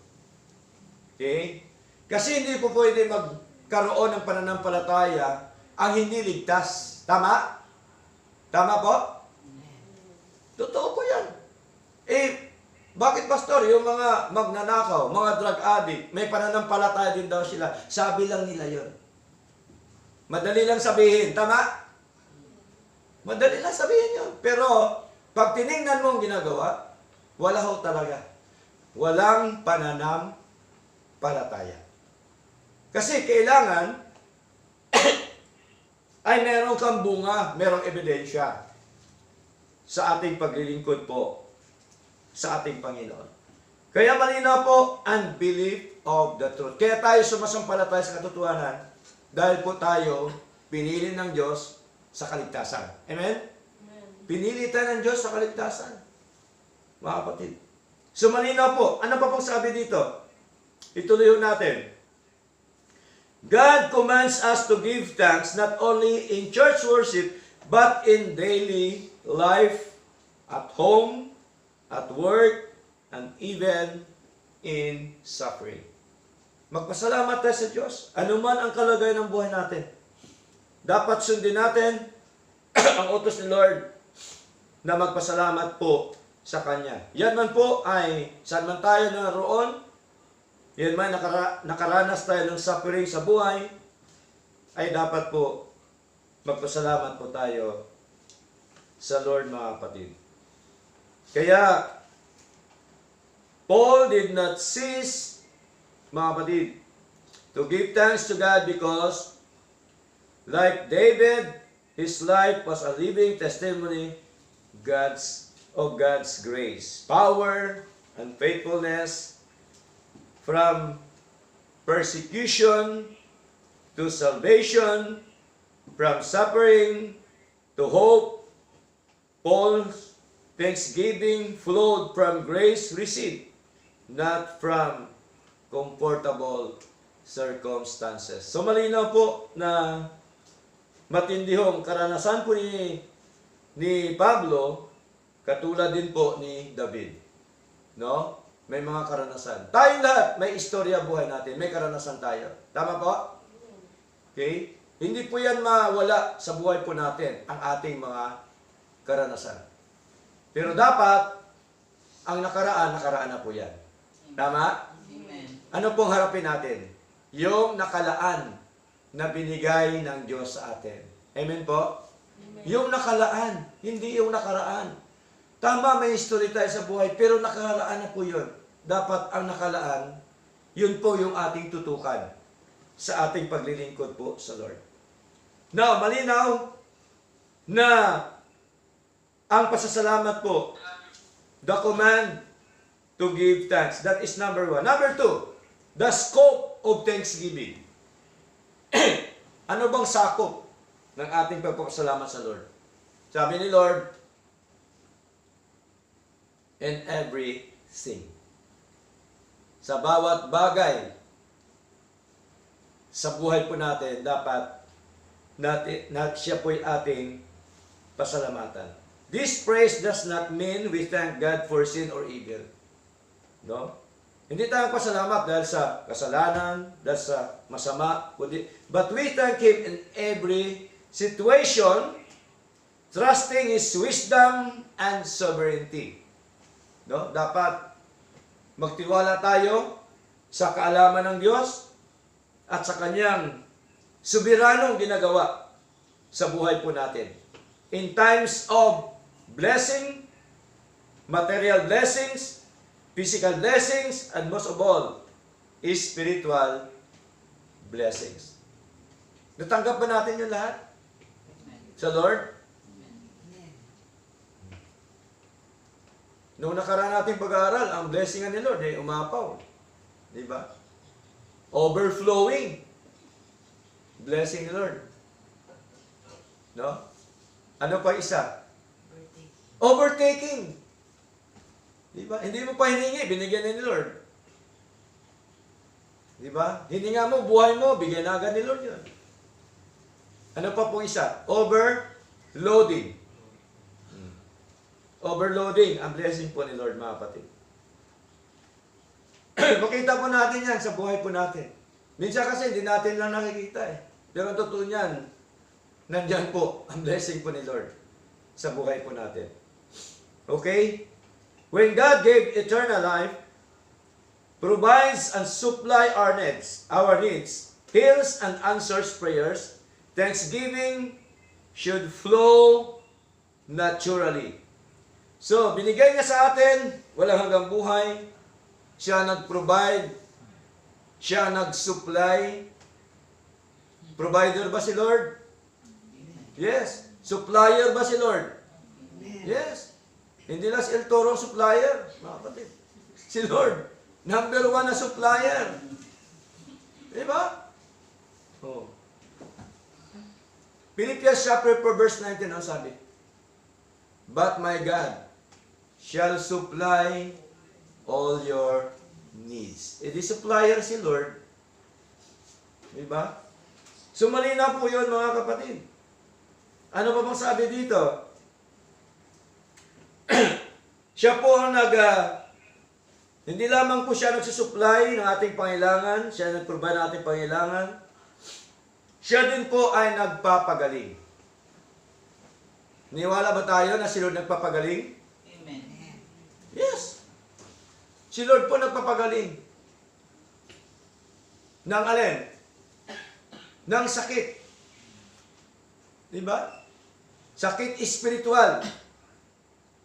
Okay? Kasi hindi po pwede magkaroon ng pananampalataya ang hindi ligtas. Tama? Tama po? Totoo po yan. Bakit pastor, yung mga magnanakaw, mga drug addict, may pananampalataya din daw sila. Sabi lang nila yon. Madali lang sabihin. Tama? Madali lang sabihin yun. Pero, pag tinignan mo ang ginagawa, wala ho talaga. Walang pananampalataya. Kasi kailangan ay meron kang bunga, merong ebidensya sa ating paglilingkod po sa ating Panginoon. Kaya malinaw po, unbelief of the truth. Kaya tayo sumasampalataya sa katotohanan dahil po tayo pinili ng Diyos sa kaligtasan. Amen? Pinili tayo ng Diyos sa kaligtasan. Mga kapatid. So malinaw po, ano pa pong sabi dito? Ituloy natin. God commands us to give thanks not only in church worship, but in daily life, at home, at work, and even in suffering. Magpasalamat tayo sa Diyos. Ano man ang kalagayan ng buhay natin. Dapat sundin natin ang utos ni Lord na magpasalamat po sa Kanya. Yan man po ay saan man tayo naroon, yan man nakaranas tayo ng suffering sa buhay, ay dapat po magpasalamat po tayo sa Lord, mga kapatid. Kaya, Paul did not cease, mga kapatid, to give thanks to God because, like David, his life was a living testimony of God's grace, power, and faithfulness, from persecution to salvation, from suffering to hope. Paul's thanksgiving flowed from grace received, not from comfortable circumstances. So malinaw po na matindihong karanasan po ni Pablo, katulad din po ni David. No? May mga karanasan. Tayong lahat, may istorya buhay natin. May karanasan tayo. Tama po? Okay? Hindi po yan mawala sa buhay po natin, ang ating mga karanasan. Pero dapat, ang nakaraan na po yan. Tama? Amen. Ano pong harapin natin? Yung nakalaan na binigay ng Diyos sa atin. Amen po? Amen. Yung nakalaan, hindi yung nakaraan. Tama, may history tayo sa buhay, pero nakalaan na po yun. Dapat ang nakalaan, yun po yung ating tutukan sa ating paglilingkod po sa Lord. Now, malinaw na ang pasasalamat po, the command to give thanks. That is number 1. Number 2, the scope of thanksgiving. Ano bang sakop ng ating pagpapasalamat sa Lord? Sabi ni Lord, and everything. Sa bawat bagay sa buhay po natin, dapat na siya po'y ating pasalamatan. This praise does not mean we thank God for sin or evil. No? Hindi tayo pasalamat dahil sa kasalanan, dahil sa masama, kundi, but we thank Him in every situation, trusting His wisdom and sovereignty. No? Dapat magtiwala tayo sa kaalaman ng Diyos at sa Kanyang soberanong ginagawa sa buhay po natin. In times of blessing, material blessings, physical blessings, and most of all, spiritual blessings. Natanggap ba natin yung lahat? Sa Lord? Noong nakaraan nating pag-aaral, ang blessing ni Lord ay umapaw. Di ba? Overflowing. Blessing ni Lord. No? Ano pa isa? Overtaking. Di ba? Hindi mo pa hiningi, binigyan ni Lord. Di ba? Hininga mo, buhay mo, bigyan na agad ni Lord yun. Ano pa po isa? Overloading. Overloading, ang blessing po ni Lord, mga kapatid. Makita po natin yan sa buhay po natin. Minsan kasi hindi natin lang nakikita eh. Pero ang totoo niyan, nandyan po ang blessing po ni Lord sa buhay po natin. Okay? When God gave eternal life, provides and supply our needs, heals and answers prayers, thanksgiving should flow naturally. So, binigay niya sa atin, walang hanggang buhay, siya nag-provide, siya nag-supply. Provider ba si Lord? Yes. Supplier ba si Lord? Yes. Hindi lang si El Toro supplier, mga kapatid. Si Lord, number 1 na supplier. Diba? Oh. Philippians chapter 4 verse 19, ang sabi? But my God shall supply all your needs. Di supplier si Lord. Diba? So malinaw po yun, mga kapatid. Ano pa bang sabi dito? Siya po ang hindi lamang po siya nagsusupply ng ating pangailangan, siya nag-provide ng ating pangailangan, siya din po ay nagpapagaling. Niwala ba tayo na si Lord nagpapagaling? Amen. Yes. Si Lord po nagpapagaling. Ng alin? Ng sakit. Diba? Sakit espiritual.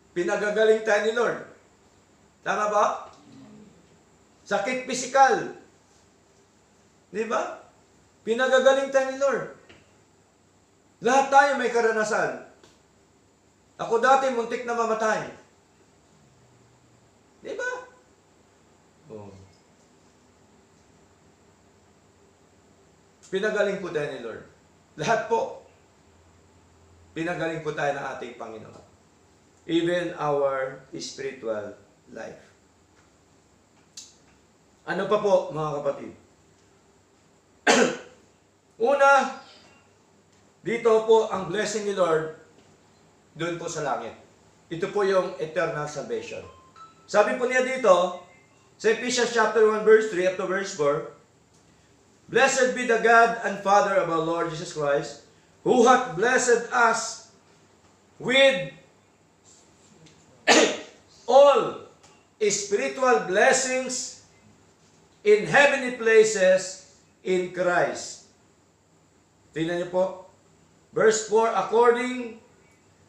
Pinagagaling tayo ni Lord. Tama ba? Sakit pisikal. Di ba? Pinagagaling tayo ni Lord. Lahat tayo may karanasan. Ako dati muntik na mamatay. Di ba? Oh. Pinagaling po tayo ni Lord. Lahat po. Pinagaling po tayo ng ating Panginoon. Even our spiritual life. Ano pa po, mga kapatid? Una, dito po ang blessing ni Lord doon po sa langit. Ito po yung eternal salvation. Sabi po niya dito, sa Ephesians chapter 1 verse 3 up to verse 4, Blessed be the God and Father of our Lord Jesus Christ, who hath blessed us with all spiritual blessings in heavenly places in Christ. Tingnan niyo po. Verse 4, according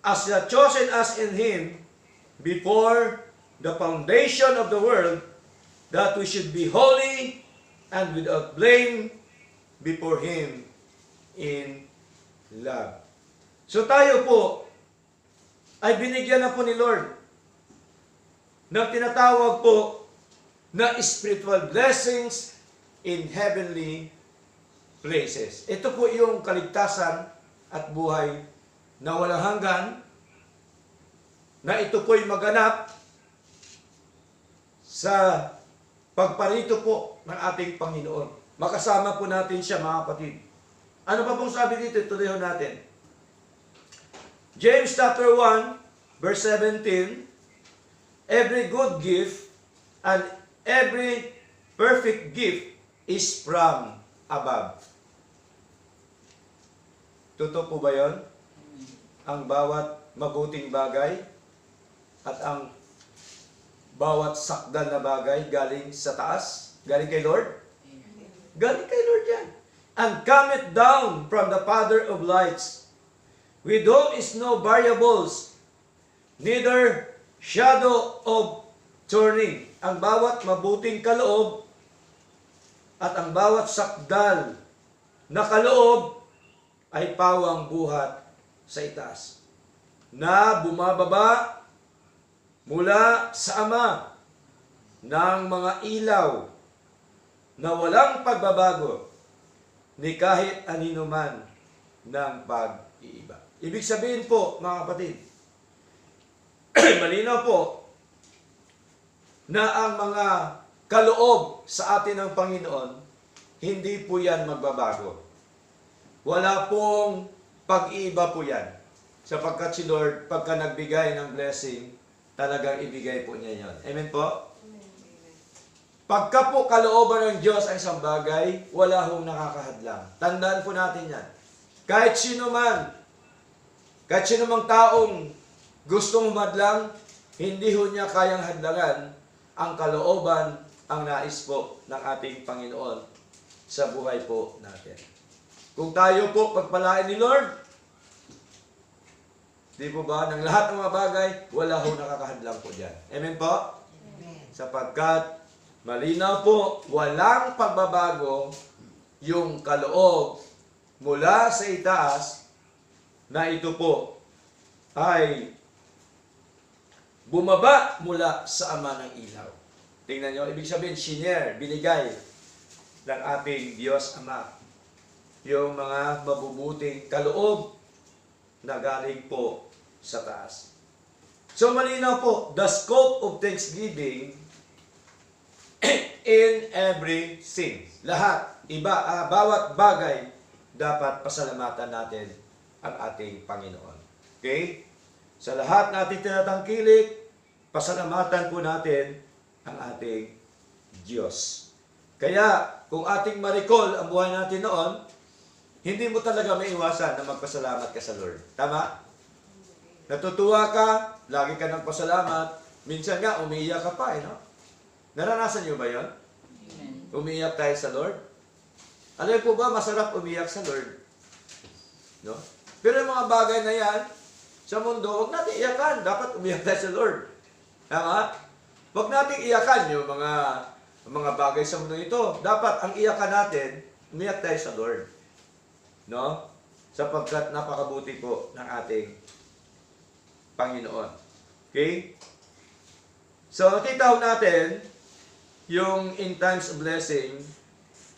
as He hath chosen us in Him before the foundation of the world, that we should be holy and without blame before Him in love. So tayo po ay binigyan na po ni Lord ng tinatawag po na spiritual blessings in heavenly places. Ito po yung kaligtasan at buhay na walang hanggan, na ito po'y maganap sa pagparito po ng ating Panginoon. Makasama po natin siya, mga kapatid. Ano pa pong sabi dito? Tuloy natin. James chapter 1, verse 17, every good gift and every perfect gift is from above. Totoo po ba yun? Ang bawat mabuting bagay at ang bawat sakdal na bagay galing sa taas? Galing kay Lord? Galing kay Lord yan. And cometh down from the Father of lights, with whom is no variables, neither shadow of turning. Ang bawat mabuting kaloob at ang bawat sakdal na kaloob ay pawang buhat sa itaas, na bumababa mula sa Ama ng mga ilaw na walang pagbabago ni kahit anino man ng pag-iiba. Ibig sabihin po, mga kapatid, malinaw po na ang mga kaloob sa atin ng Panginoon, hindi po yan magbabago. Wala pong pag-iiba po yan. Sapagkat si Lord, pagka nagbigay ng blessing, talagang ibigay po niya yan. Amen po? Pagka po kalooban ng Diyos ang isang bagay, wala hong nakakahadlang. Tandaan po natin yan. Kahit sino mang taong gustong humadlang, hindi ho niya kayang hadlangan ang kalooban, ang nais po ng ating Panginoon sa buhay po natin. Kung tayo po pagpalain ni Lord, di po ba, ng lahat ng mga bagay, wala ho nakakahadlang po dyan. Amen po? Amen. Sapagkat malinaw po, walang pagbabago yung kaloob mula sa itaas na ito po ay bumaba mula sa Ama ng ilaw. Tingnan nyo, ibig sabihin, shinare, binigay ng ating Diyos Ama yung mga mabubuting kaloob na galing po sa taas. So malinaw po, the scope of thanksgiving in everything. Lahat, bawat bagay, dapat pasalamatan natin ang ating Panginoon. Okay? Sa lahat natin tinatangkilik, pasalamatan po natin ang ating Diyos. Kaya, kung ating ma-recall ang buhay natin noon, hindi mo talaga maiwasan na magpasalamat ka sa Lord. Tama? Natutuwa ka, lagi ka nagpasalamat, minsan nga umiiyak ka pa, no? Naranasan niyo ba yon? Umiiyak tayo sa Lord? Alam po ba, masarap umiyak sa Lord? No? Pero yung mga bagay na yan, sa mundo, huwag natin iyakan. Dapat umiyak tayo sa Lord. Tama? Huwag natin iyakan yung mga bagay sa mundo ito. Dapat ang iyakan natin, umiyak tayo sa Lord. No? Sapagkat napakabuti po ng ating Panginoon. Okay? So, titaw natin yung in times of blessing,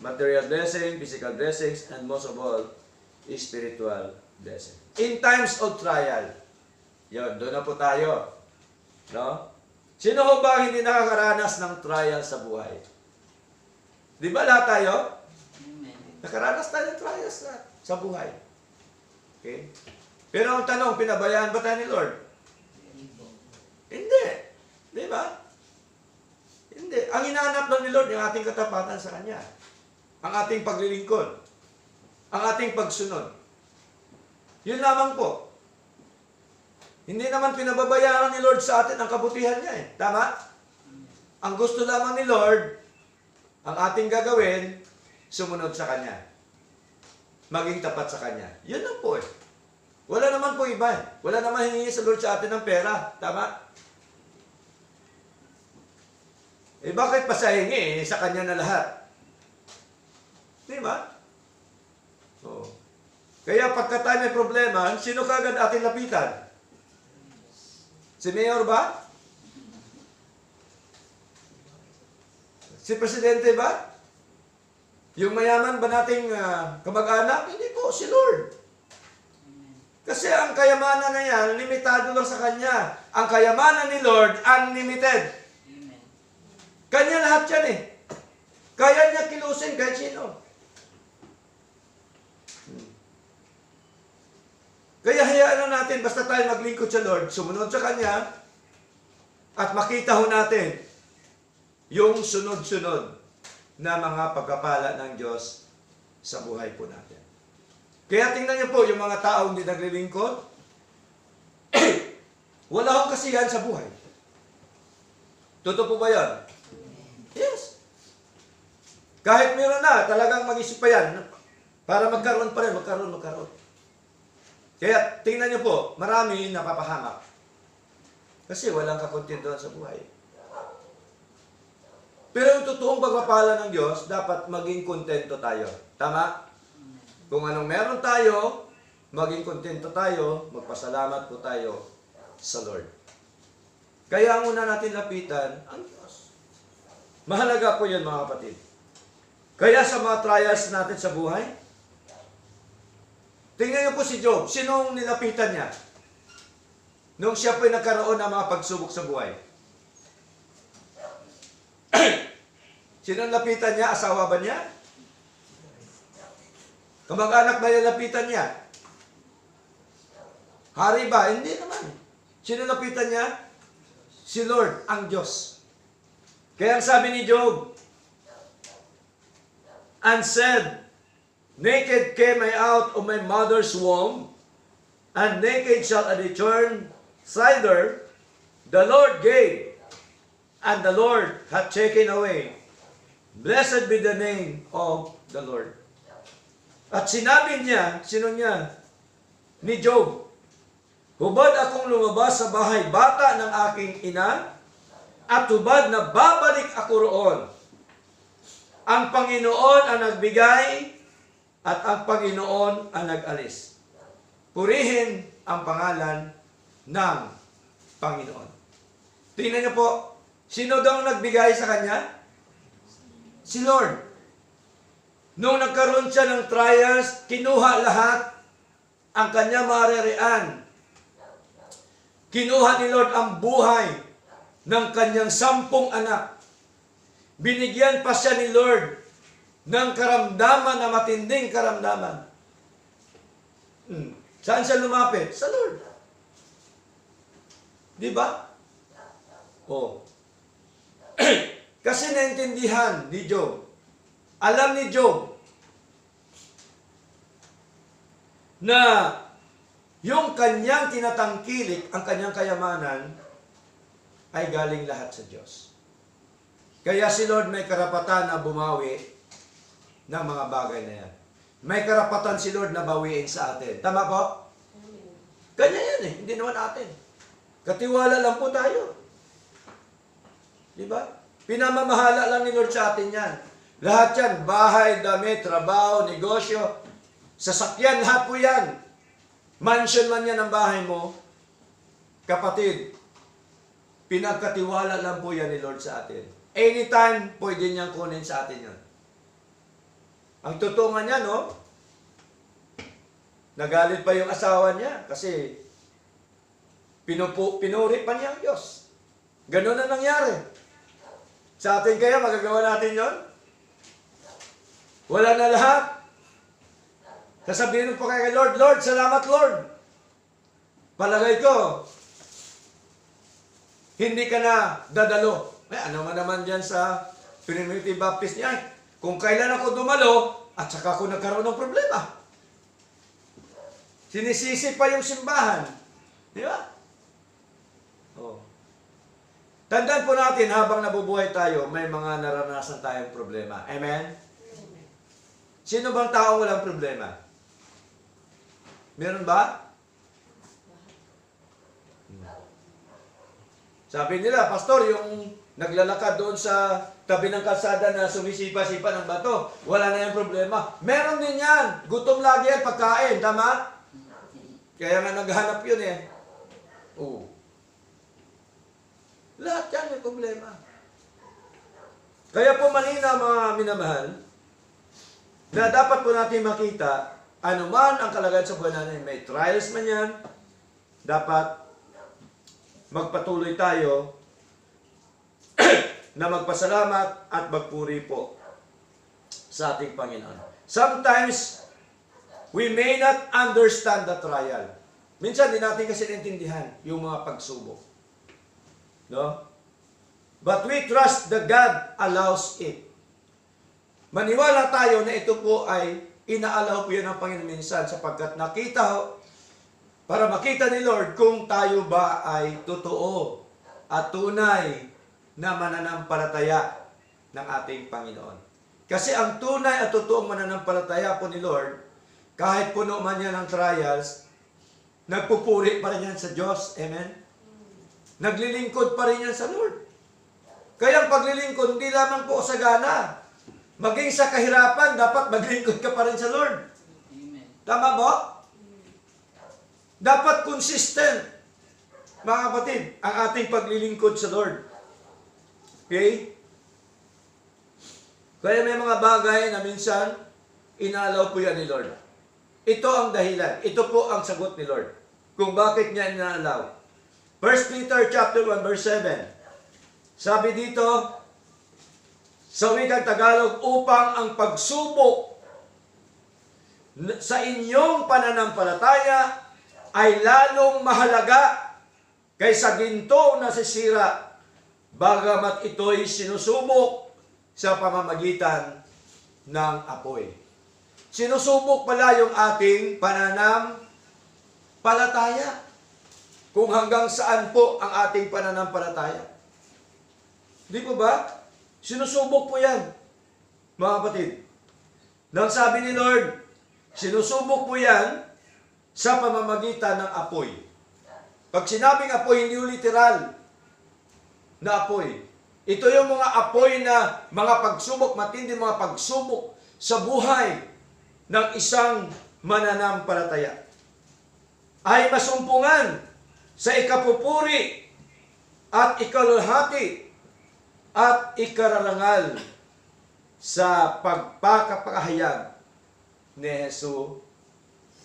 material blessing, physical blessings, and most of all, spiritual blessing. In times of trial, yun, doon na po tayo. No? Sino ho ba hindi nakakaranas ng trial sa buhay? Di ba lahat tayo? Nakaranas tayo ng trials sa buhay. Okay? Pero ang tanong, pinabayaan ba tayo ni Lord? Hindi. Di ba? Hindi. Ang hinahanap lang ni Lord, yung ating katapatan sa Kanya. Ang ating paglilingkod. Ang ating pagsunod. Yun lamang po. Hindi naman pinababayaran ni Lord sa atin ang kabutihan niya eh. Tama? Ang gusto lamang ni Lord, ang ating gagawin, sumunod sa Kanya. Maging tapat sa Kanya. Yun lang po eh. Wala naman po iba eh. Wala naman hiningi sa Lord sa atin ng pera. Tama? Eh bakit pa siya hingi eh? Sa Kanya na lahat. Di ba? Oo. Kaya pagka tayo may problema, sino kagad ating lapitan? Si Mayor ba? Si Presidente ba? Yung mayaman ba nating kamag-anak? Hindi po, si Lord. Kasi ang kayamanan na yan, limitado lang sa Kanya. Ang kayamanan ni Lord, unlimited. Kanya lahat yan eh. Kaya niya kilusin kahit sino. Kaya hayaan na natin, basta tayo maglingkod sa Lord, sumunod sa Kanya, at makita ho natin yung sunod-sunod na mga pagkapala ng Diyos sa buhay po natin. Kaya tingnan niyo po, yung mga taong hindi naglilingkod, wala akong kasiyahan sa buhay. Totoo po ba yan? Yes. Kahit meron na, talagang mag-isip pa yan, para magkaroon pa rin, magkaroon. Kaya tingnan niyo po, marami napapahamak. Kasi walang kakontentuhan sa buhay. Pero yung totoong pagpapala ng Diyos, dapat maging kontento tayo. Tama? Kung anong meron tayo, maging kontento tayo, magpasalamat po tayo sa Lord. Kaya ang una natin lapitan, ang Diyos. Mahalaga po yun, mga kapatid. Kaya sa mga trials natin sa buhay, tingnan niyo po si Job. Sinong nilapitan niya? Nung siya po'y nagkaroon ng mga pagsubok sa buhay. Sinong lapitan niya? Asawa ba niya? Kamag-anak ba yung lapitan niya? Hari ba? Hindi naman. Sino lapitan niya? Si Lord, ang Diyos. Kaya ang sabi ni Job, and said, naked came I out of my mother's womb, and naked shall I return thither. The Lord gave, and the Lord hath taken away. Blessed be the name of the Lord. At sinabi niya, sino niya? Ni Job, hubad akong lumabas sa bahay bata ng aking ina, at hubad na babalik ako roon. Ang Panginoon ang nagbigay, at ang Panginoon ang nag-alis. Purihin ang pangalan ng Panginoon. Tingnan niyo po, sino daw nagbigay sa kanya? Si Lord. Nung nagkaroon siya ng trials, kinuha lahat ang kanya maririan. Kinuha ni Lord ang buhay ng kanyang 10 anak. Binigyan pa siya ni Lord ng karamdaman na matinding karamdaman. Saan siya lumapit? Sa Lord. Di ba? Oh. Kasi naintindihan ni Job. Alam ni Job na yung kanyang tinatangkilik, ang kanyang kayamanan, ay galing lahat sa Diyos. Kaya si Lord may karapatan na bumawi ng mga bagay na yan. May karapatan si Lord na bawiin sa atin. Tama po? Kanya yan eh, hindi naman atin. Katiwala lang po tayo. Di ba? Pinamamahala lang ni Lord sa atin yan. Lahat yan, bahay, damit, trabaho, negosyo, sasakyan, lahat po yan. Mansion man yan ang bahay mo, kapatid, pinagkatiwala lang po yan ni Lord sa atin. Anytime, pwede niyang kunin sa atin yan. Ang totoo nga niya, no? Nagalit pa yung asawa niya kasi pinuri pa niya ang Diyos. Ganun na nangyari. Sa atin kaya, magagawa natin yon? Wala na lahat. Sasabihin mo pa kay Lord, Lord, salamat Lord. Palagay ko, hindi ka na dadalo. Ano man naman dyan sa Primitive Baptist niya. Kung kailan ako dumalo, at saka ako nagkaroon ng problema. Sinisisi pa yung simbahan. Di ba? Oh. Tandaan po natin, habang nabubuhay tayo, may mga naranasan tayong problema. Amen? Sino bang tao walang problema? Meron ba? Sabi nila, Pastor, yung naglalakad doon sa tabi ng kalsada na sumisipa-sipa ng bato, wala na yung problema. Meron din yan. Gutom lagi yan, pagkain. Tama? Kaya nga naghanap yun eh. Oo. Lahat yan may problema. Kaya po malinaw mga minamahal, na dapat po natin makita, anuman ang kalagayan sa buhay natin, may trials man yan, dapat magpatuloy tayo na magpasalamat at magpuri po sa ating Panginoon. Sometimes, we may not understand the trial. Minsan, di natin kasi naintindihan yung mga pagsubok. No? But we trust that God allows it. Maniwala tayo na ito po ay inaalaw po yan ng Panginoon minsan sapagkat para makita ni Lord kung tayo ba ay totoo at tunay na mananampalataya ng ating Panginoon. Kasi ang tunay at totoong mananampalataya po ni Lord, kahit puno man yan ng trials, nagpupuri pa rin yan sa Diyos. Amen? Naglilingkod pa rin yan sa Lord. Kaya ang paglilingkod, hindi lamang po sa gana. Maging sa kahirapan, dapat maglingkod ka pa rin sa Lord. Amen. Tama ba? Dapat consistent, mga kapatid, ang ating paglilingkod sa Lord. Okay? Kaya may mga bagay na minsan, inaalaw po yan ni Lord. Ito ang dahilan. Ito po ang sagot ni Lord. Kung bakit niya inaalaw. 1 Peter chapter 1 verse 7. Sabi dito, sa wikang Tagalog, upang ang pagsubok sa inyong pananampalataya ay lalong mahalaga kaysa ginto na sisira, bagamat ito'y sinusubok sa pamamagitan ng apoy. Sinusubok pala yung ating pananampalataya. Kung hanggang saan po ang ating pananampalataya. Di po ba? Sinusubok po yan, mga kapatid. Nang sabi ni Lord, sinusubok po yan sa pamamagitan ng apoy. Pag sinabing apoy, hindi literal na apoy. Ito yung mga apoy na mga pagsubok, matindi mga pagsubok sa buhay ng isang mananampalataya. Ay masumpungan sa ikapupuri at ikalulhati at ikararangal sa pagpakapahayag ni Hesus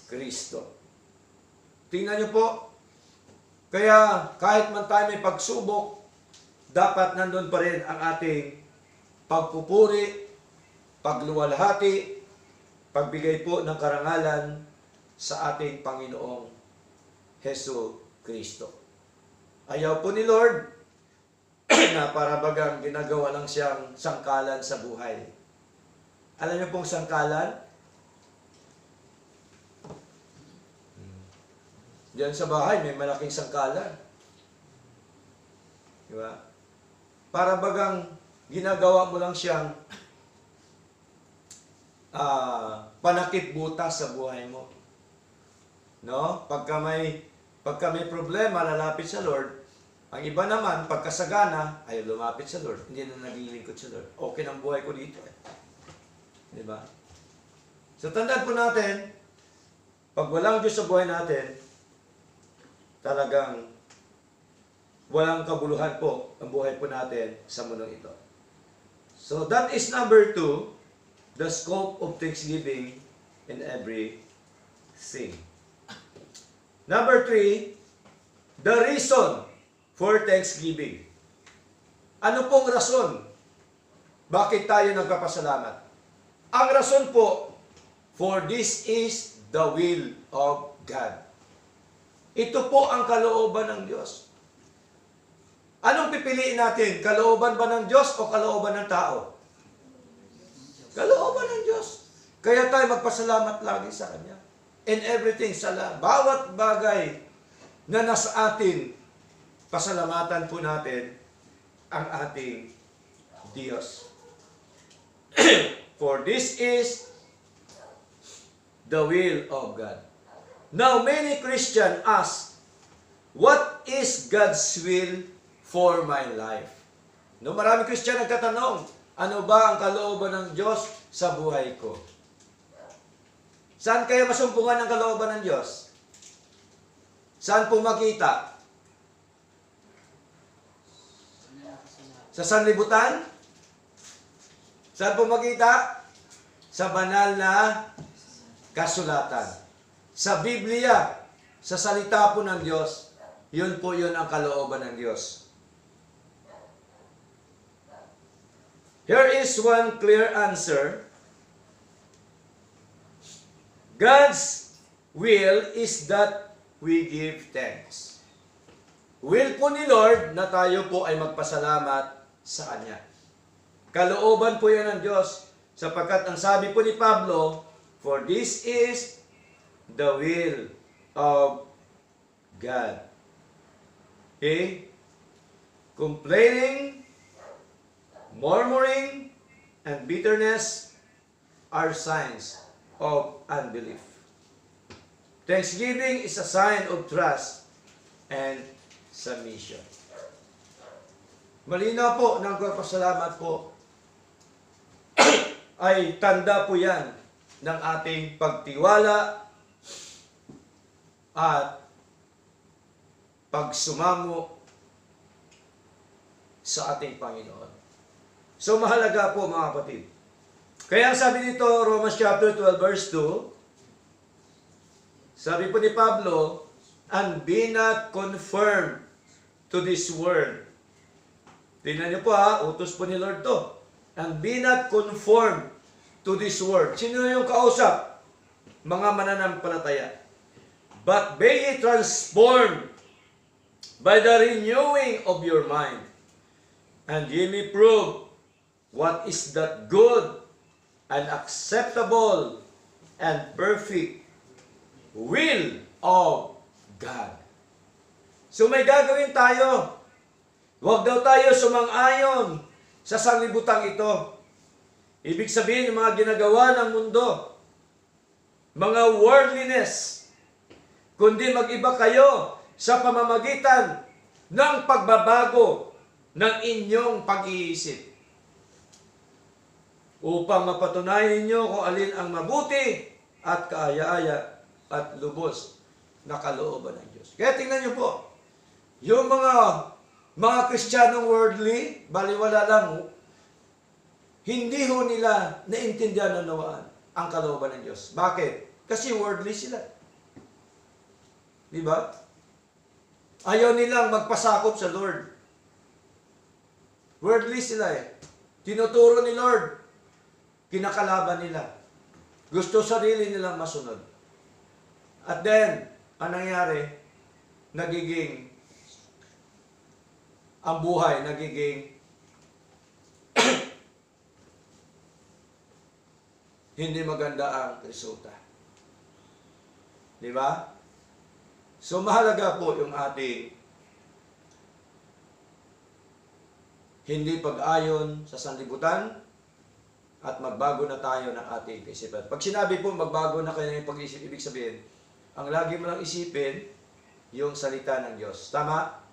Kristo. Tingnan niyo po, kaya kahit man tayo may pagsubok, dapat nandun pa rin ang ating pagpupuri, pagluwalhati, pagbigay po ng karangalan sa ating Panginoong Hesus Kristo. Ayaw po ni Lord na para bagang ginagawa lang siyang sangkalan sa buhay. Alam niyo pong sangkalan? Diyan sa bahay, may malaking sangkalan. Di ba? Para bagang ginagawa mo lang siyang panakip butas sa buhay mo. No? Pagka may problema, lalapit sa Lord. Ang iba naman, pagkasagana, ay lumapit sa Lord. Hindi na naglilingkod sa Lord. Okay ang buhay ko dito. Di ba? So, tandaan po natin, pag walang Diyos sa buhay natin, talagang walang kabuluhan po ang buhay po natin sa mundong ito. So, that is number 2, the scope of thanksgiving in everything. Number 3, the reason for thanksgiving. Ano pong rason? Bakit tayo nagpapasalamat? Ang rason po, for this is the will of God. Ito po ang kalooban ng Diyos. Anong pipiliin natin? Kalooban ba ng Diyos o kalooban ng tao? Kalooban ng Diyos. Kaya tayo magpasalamat lagi sa Kanya. In everything, bawat bagay na nasa atin, pasalamatan po natin ang ating Diyos. For this is the will of God. Now, many Christians ask, what is God's will for my life? No, maraming Christian nagtatanong, ano ba ang kalooban ng Diyos sa buhay ko? Saan kaya masumpungan ang kalooban ng Diyos? Saan po makita? Sa sanlibutan? Saan po makita? Sa banal na kasulatan. Sa Biblia, sa salita po ng Diyos, yun ang kalooban ng Diyos. Here is one clear answer. God's will is that we give thanks. Will po ni Lord na tayo po ay magpasalamat sa Kanya. Kalooban po yan ng Diyos, sapagkat ang sabi po ni Pablo, for this is the will of God. Okay? Complaining, murmuring, and bitterness are signs of unbelief. Thanksgiving is a sign of trust and submission. Malinaw po ng pagpasalamat po ay tanda po yan ng ating pagtiwala at pagsumamo sa ating Panginoon. So mahalaga po mga kapatid. Kaya ang sabi dito, Romans chapter 12 verse 2, sabi po ni Pablo, and be not conformed to this world. Tingnan niyo po utos po ni Lord to. And be not conformed to this world. Sino yung kausap? Mga mananampalataya. But be ye transformed by the renewing of your mind. And ye may prove what is that good and acceptable and perfect will of God. So may gagawin tayo. Huwag daw tayo sumang-ayon sa sanglibutang ito. Ibig sabihin, yung mga ginagawa ng mundo, mga worldliness, kundi mag-iba kayo sa pamamagitan ng pagbabago ng inyong pag-iisip. Upang mapatunayan ninyo kung alin ang mabuti at kaaya-aya at lubos na kalooban ng Diyos. Kaya tingnan niyo po, yung mga Kristiyanong worldly, baliwala lang, hindi ho nila naintindihan na nawaan ang kalooban ng Diyos. Bakit? Kasi worldly sila. Di ba? Ayaw nilang magpasakop sa Lord. Worldly sila Tinuturo ni Lord. Kinakalaban nila. Gusto sarili nilang masunod. At then, ang nangyari, ang buhay nagiging hindi maganda ang resulta. Di ba? So mahalaga po yung ating hindi pag-ayon sa sanlibutan at magbago na tayo ng ating kaisipan. Pag sinabi po magbago na kayo ng pag-isip, ibig sabihin, ang lagi mo lang isipin yung salita ng Diyos. Tama?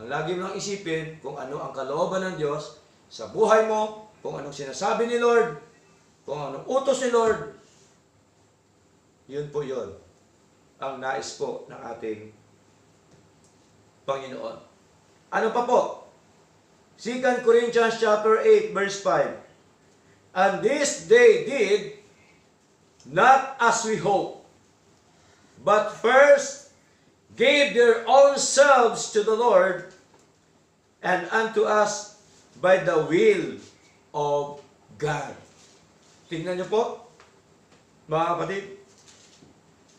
Ang lagi mo lang isipin kung ano ang kalooban ng Diyos sa buhay mo, kung anong sinasabi ni Lord, kung anong utos ni Lord. Yun po yun ang nais po ng ating Panginoon. Ano pa po? 2 Corinthians chapter 8 verse 5. And this they did not as we hope, but first gave their own selves to the Lord and unto us by the will of God. Tingnan niyo po, mga kapatid.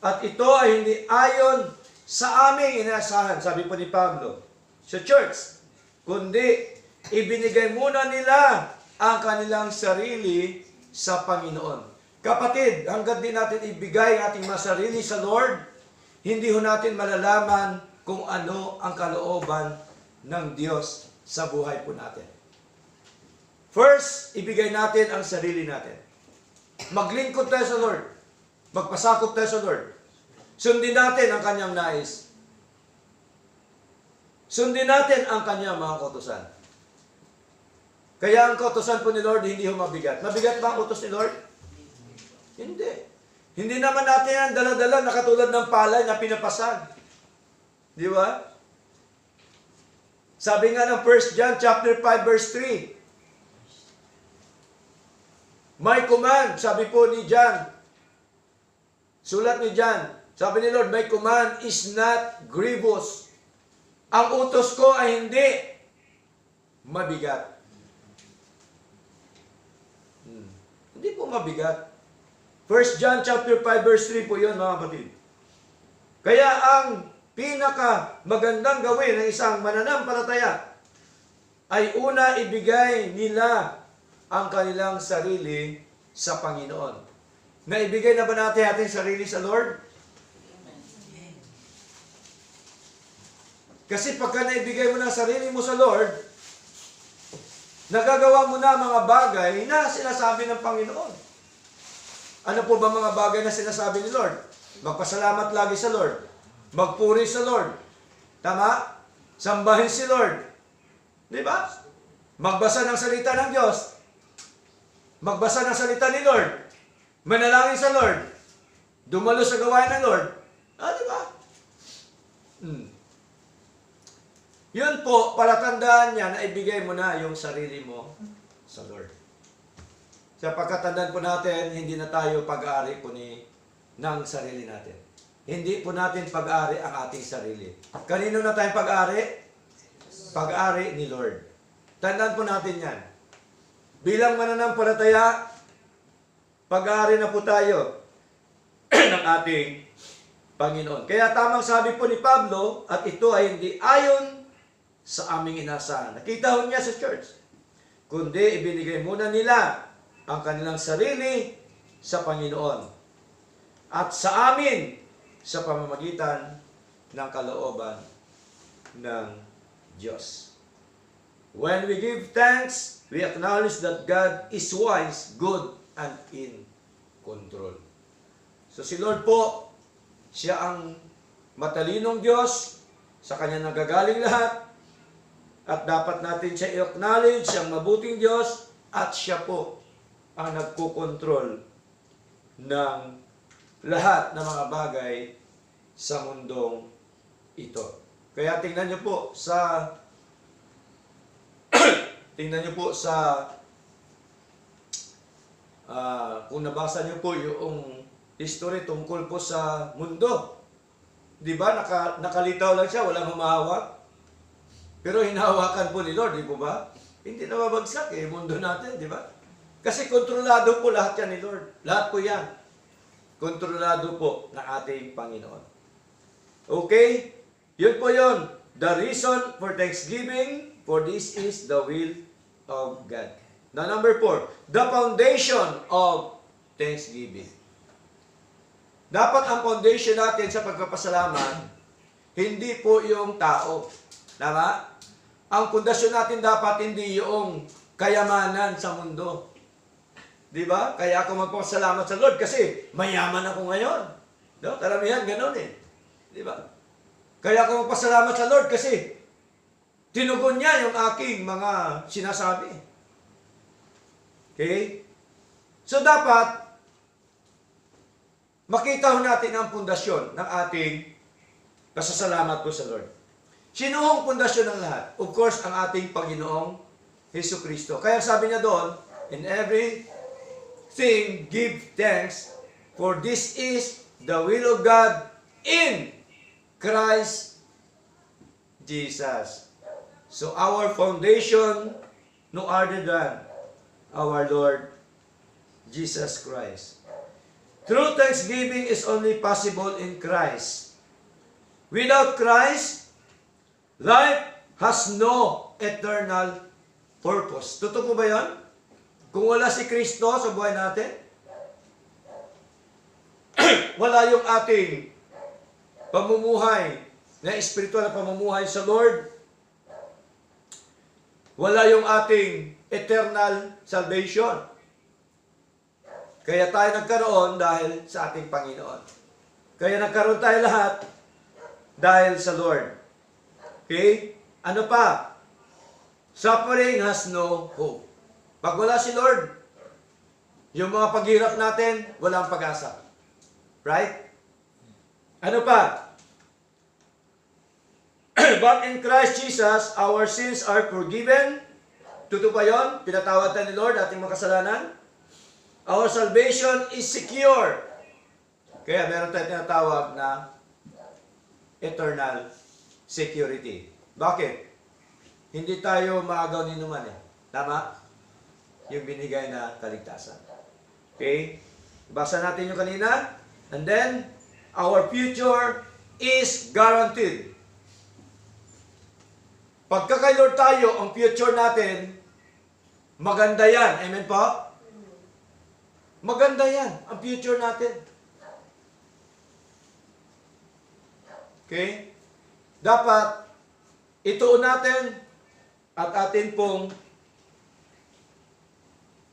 At ito ay hindi ayon sa aming inaasahan, sabi po ni Pablo, sa church, kundi ibinigay muna nila ang kanilang sarili sa Panginoon. Kapatid, hanggat di natin ibigay ang ating mga sarili sa Lord, hindi ho natin malalaman kung ano ang kalooban ng Diyos sa buhay po natin. First, ibigay natin ang sarili natin. Maglingkod tayo sa Lord. Magpasakop tayo sa Lord. Sundin natin ang kanyang nais. Sundin natin ang kanyang mga kautusan. Kaya ang kautusan po ni Lord, hindi ho mabigat. Mabigat ba ang utos ni Lord? Hindi. Hindi naman natin yan dala-dala na katulad ng palay na pinapasan. Di ba? Sabi nga ng 1 John chapter 5 verse 3. My command, sabi po ni John. Sulat ni John. Sabi ni Lord, my command is not grievous. Ang utos ko ay hindi mabigat. Hindi po mabigat. 1 John chapter 5 verse 3 po yun, mga kapatid. Kaya ang pinaka magandang gawin ng isang mananampalataya ay una ibigay nila ang kanilang sarili sa Panginoon. Naibigay na ba natin ating sarili sa Lord? Kasi pagka naibigay mo na sarili mo sa Lord, nagagawa mo na mga bagay na sinasabi ng Panginoon. Ano po ba mga bagay na sinasabi ni Lord? Magpasalamat lagi sa Lord. Magpuri sa Lord. Tama? Sambahin si Lord. Di ba? Magbasa ng salita ng Diyos. Magbasa ng salita ni Lord. Manalangin sa Lord. Dumalo sa gawain ng Lord. Di ba? Yun po, palatandaan niya na ibigay mo na yung sarili mo sa Lord. Sa pagkatandaan po natin, hindi na tayo pag-aari po ng sarili natin. Hindi po natin pag-aari ang ating sarili. Kanino na tayong pag-aari? Pag-aari ni Lord. Tandaan po natin yan. Bilang mananampalataya, pag-aari na po tayo ng ating Panginoon. Kaya tamang sabi po ni Pablo, at ito ay hindi ayon sa aming inasahan. Nakita ho niya sa church. Kundi ibinigay muna nila ang kanilang sarili sa Panginoon. At sa amin, sa pamamagitan ng kalooban ng Diyos. When we give thanks, we acknowledge that God is wise, good, and in control. So si Lord po, siya ang matalinong Diyos, sa Kanya nagagaling lahat, at dapat natin siya i-acknowledge, siyang mabuting Diyos, at siya po ang nagkukontrol ng lahat ng mga bagay sa mundong ito. Kaya tingnan niyo po sa kung nabasa niyo po yung history tungkol po sa mundo. Di ba? Nakalitaw lang siya, walang humahawak. Pero hinahawakan po ni Lord, di po ba? Hindi nababagsak mundo natin, di ba? Kasi kontrolado po lahat yan ni Lord. Lahat po yan. Kontrolado po ng ating Panginoon. Okay? Yun po yun. The reason for thanksgiving, for this is the will of God. Now, number 4, the foundation of thanksgiving. Dapat ang foundation natin sa pagpapasalamat, hindi po yung tao. Tama? Ang pundasyon natin dapat hindi yung kayamanan sa mundo. Di ba? Kaya ako magpapasalamat sa Lord kasi mayaman ako ngayon. No? Karamihan ganun Di ba? Kaya ako magpapasalamat sa Lord kasi tinugon niya yung aking mga sinasabi. Okay? So dapat makita natin ang pundasyon ng ating pasasalamat po sa Lord. Sino ang pundasyon ng lahat? Of course, ang ating Panginoong Hesukristo. Kaya sabi niya doon, in everything give thanks, for this is the will of God in Christ Jesus. So our foundation, no other than our Lord Jesus Christ. True thanksgiving is only possible in Christ. Without Christ, life has no eternal purpose. Totoo po ba yan? Kung wala si Kristo sa buhay natin, wala yung ating pamumuhay na espiritual na pamumuhay sa Lord, wala yung ating eternal salvation. Kaya tayo nagkaroon dahil sa ating Panginoon. Kaya nagkaroon tayo lahat dahil sa Lord. Okay? Ano pa? Suffering has no hope. Pag wala si Lord, yung mga paghirap natin, walang pag-asa. Right? Ano pa? But in Christ Jesus, our sins are forgiven. Totoo ba yun? Pinatawad tayo ni Lord ating mga kasalanan. Our salvation is secure. Kaya meron tayong tinatawag na eternal security. Bakit? Hindi tayo maagaw ni naman Tama? Yung binigay na kaligtasan. Okay? Basa natin yung kanina. And then, our future is guaranteed. Pagka kay Lord tayo, ang future natin, maganda yan. Amen po? Maganda yan, ang future natin. Okay? Dapat, ituon natin at atin pong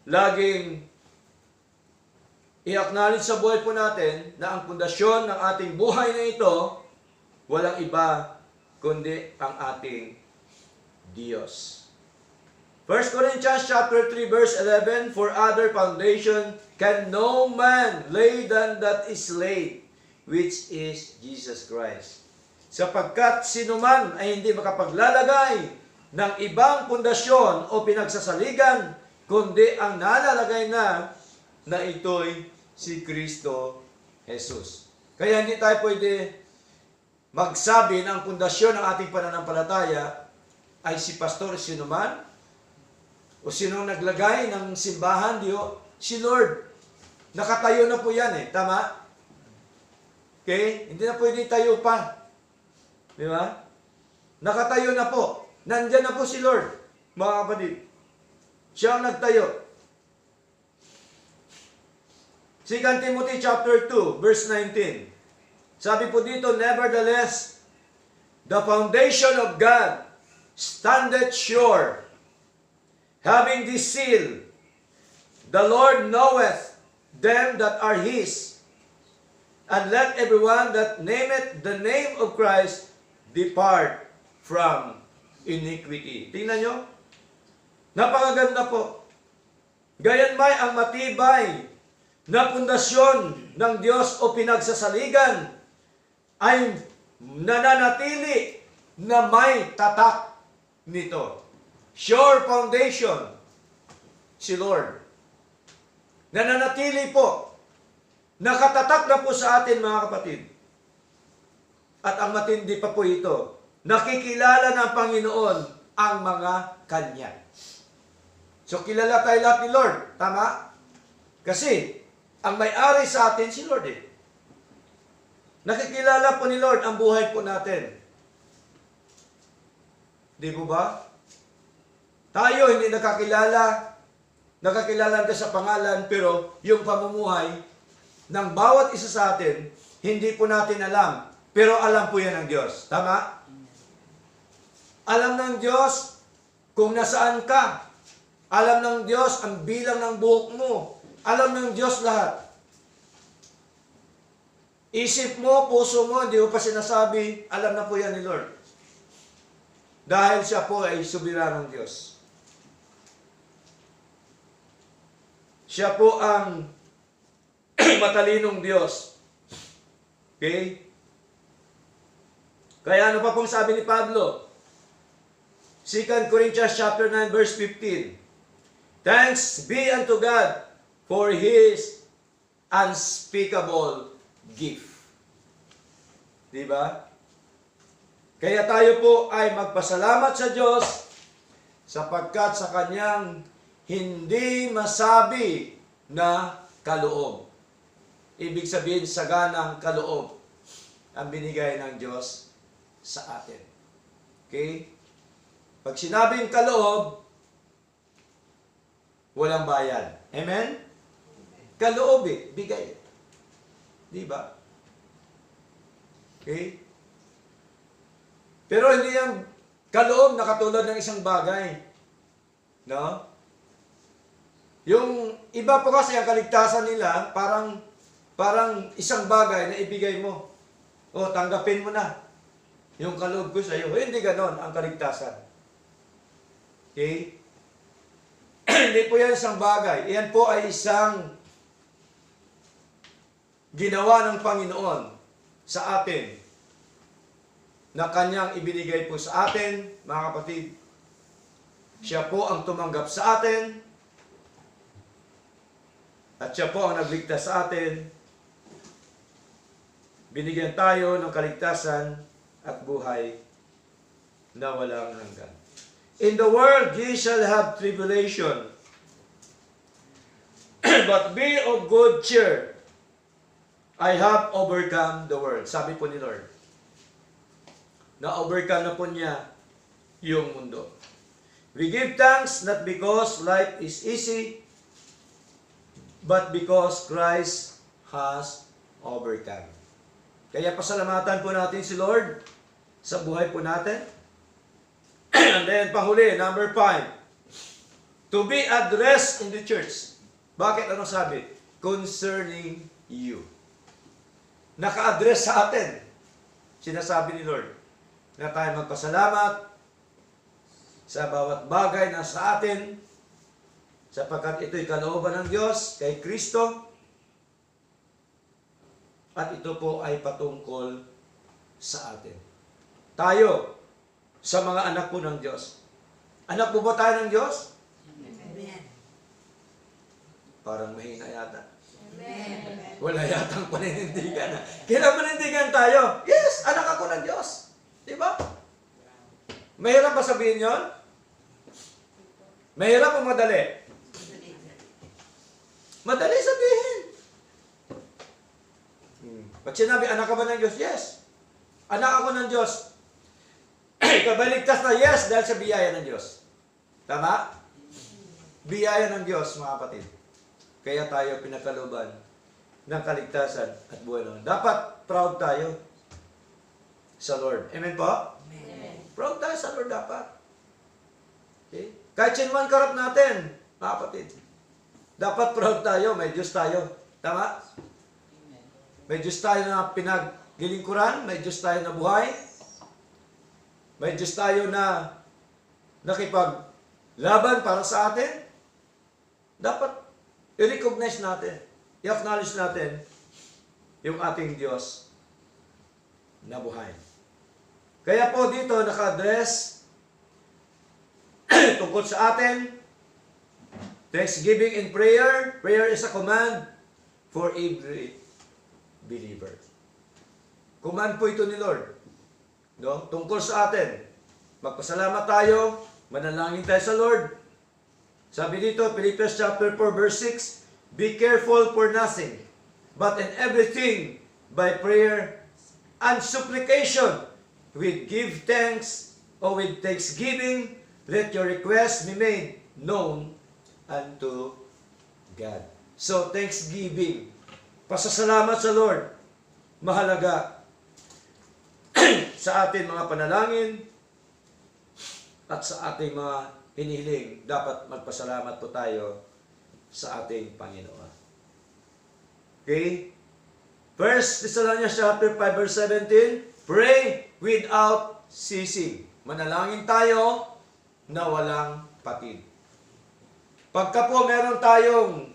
laging i-acknowledge sa buhay po natin na ang pundasyon ng ating buhay na ito, walang iba kundi ang ating Diyos. 1 Corinthians chapter 3 verse 11, for other foundation can no man lay than that is laid, which is Jesus Christ. Sapagkat sinuman ay hindi makapaglalagay ng ibang pundasyon o pinagsasaligan, kundi ang nalalagay na ito'y si Kristo Jesus. Kaya hindi tayo pwede magsabi na ang pundasyon ng ating pananampalataya ay si pastor sinuman o sinong naglagay ng simbahan, si Lord. Nakatayo na po yan Tama? Okay? Hindi na pwede tayo pa. Di ba? Nakatayo na po. Nandyan na po si Lord, mga kapatid. Siya ang nagtayo. 2 Timothy chapter 2, verse 19. Sabi po dito, nevertheless, the foundation of God standeth sure, having this seal, the Lord knoweth them that are His, and let everyone that nameth the name of Christ depart from iniquity. Tingnan nyo. Napakaganda po. Gayanmay ang matibay na pundasyon ng Diyos o pinagsasaligan ay nananatili na may tatak nito. Sure foundation, si Lord. Nananatili po. Nakatatak na po sa atin, mga kapatid. At ang matindi pa po ito, nakikilala ng Panginoon ang mga kanya. So, kilala tayo lahat ni Lord. Tama? Kasi, ang may-ari sa atin si Lord Nakikilala po ni Lord ang buhay po natin. Di po ba? Tayo hindi nakakilala natin sa pangalan, pero yung pamumuhay ng bawat isa sa atin, hindi po natin alam. Pero alam po yan ng Diyos. Tama? Alam ng Diyos kung nasaan ka. Alam ng Diyos ang bilang ng buhok mo. Alam ng Diyos lahat. Isip mo, puso mo, hindi mo pa sinasabi, alam na po yan ni Lord. Dahil siya po ay soberanong Diyos. Siya po ang matalinong Diyos. Okay? Kaya ano pa pong sabi ni Pablo? 2 Corinthians chapter 9 verse 15. Thanks be unto God for His unspeakable gift. Diba? Kaya tayo po ay magpasalamat sa Diyos sapagkat sa Kanyang hindi masabi na kaloob. Ibig sabihin, saganang kaloob ang binigay ng Diyos sa atin. Okay? Pag sinabing kaloob, walang bayad. Amen? Kaloob bigay. Di ba? Okay? Pero hindi yung kaloob na katulad ng isang bagay. No? Yung iba po kasi ang kaligtasan nila, parang isang bagay na ibigay mo. O, tanggapin mo na. Yung kaloob ko sa iyo. Hindi ganon ang kaligtasan. Okay? Hindi po yan isang bagay. Iyan po ay isang ginawa ng Panginoon sa atin na Kanyang ibinigay po sa atin, mga kapatid. Siya po ang tumanggap sa atin at siya po ang nagligtas sa atin. Binigyan tayo ng kaligtasan at buhay na walang hanggan. In the world ye shall have tribulation, but be of good cheer. I have overcome the world. Sabi po ni Lord. Na-overcome na po niya yung mundo. We give thanks not because life is easy, but because Christ has overcome. Kaya pasalamatan po natin si Lord sa buhay po natin. And then, panghuli, number 5. To be addressed in the church. Bakit? Ano sabi? Concerning you. Naka-address sa atin. Sinasabi ni Lord na tayo magpasalamat sa bawat bagay na sa atin sapagkat ito'y kalooban ng Diyos kay Kristo at ito po ay patungkol sa atin. Tayo, sa mga anak po ng Diyos. Anak po ba tayo ng Diyos? Amen. Parang mahina yata. Amen. Wala yatang paninindigan. Kailan panindigan tayo? Yes, anak ako ng Diyos. Diba? Mahirap ba sabihin yon? Mahirap o madali? Madali sabihin. Pag sinabi, anak ka ba ng Diyos? Yes. Anak ako ng Diyos. Kabaligtas na yes dahil sa biyaya ng Diyos. Tama? Biyaya ng Diyos, mga kapatid. Kaya tayo pinakaluban ng kaligtasan at buhay naman. Dapat proud tayo sa Lord. Amen po? Amen. Proud tayo sa Lord dapat. Okay? Kahit sinuman karap natin, mga kapatid. Dapat proud tayo, may Diyos tayo. Tama? May Diyos tayo na pinaglilingkuran, may Diyos tayo na buhay, may Diyos tayo na nakipaglaban para sa atin. Dapat i-recognize natin, i-acknowledge natin yung ating Diyos na buhay. Kaya po dito naka-address tungkol sa atin, thanksgiving and prayer. Prayer is a command for every believer. Command po ito ni Lord. No? Tungkol sa atin. Magpasalamat tayo, manalangin tayo sa Lord. Sabi dito, Philippians chapter 4 verse 6, be careful for nothing, but in everything by prayer and supplication, with give thanks or with thanksgiving, let your requests be made known unto God. So, thanksgiving. Pasasalamat sa Lord. Mahalaga sa ating mga panalangin at sa ating mga hinihiling. Dapat magpasalamat po tayo sa ating Panginoon. Okay? 1 Thessalonians chapter 5 verse 17, pray without ceasing. Manalangin tayo na walang patid. Pagka po meron tayong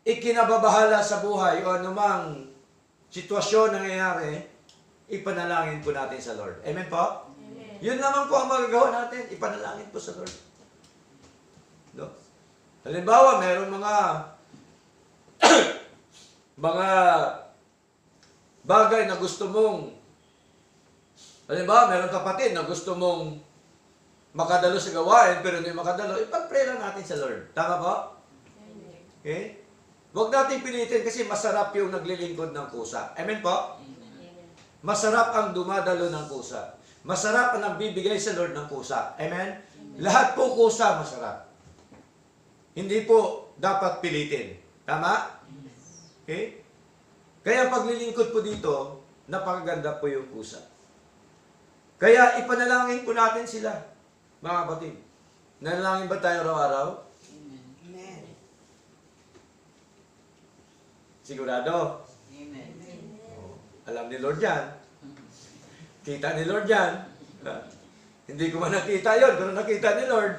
ikinababahala sa buhay o anumang sitwasyon nangyayari, ipanalangin po natin sa Lord. Amen po? Amen. Yun naman po ang magagawa natin, ipanalangin po sa Lord. No? Halimbawa, meron mga mga bagay na gusto mong, halimbawa, meron kapatid na gusto mong makadalo sa gawain, pero hindi makadalo, ipag-pray lang natin sa Lord. Tama po? Okay? Huwag natin pilitin kasi masarap yung naglilingkod ng kusa. Amen po? Masarap ang dumadalo ng kusa. Masarap ang nagbibigay sa Lord ng kusa. Amen? Lahat po kusa masarap. Hindi po dapat pilitin. Tama? Okay? Kaya paglilingkod po dito, napakaganda po yung kusa. Kaya ipanalangin po natin sila, mga kapatid. Nanalangin ba tayo araw-araw? Amen. Sigurado? Amen. Oh, alam ni Lord yan. Kita ni Lord yan. Hindi ko man nakita yon, pero nakita ni Lord.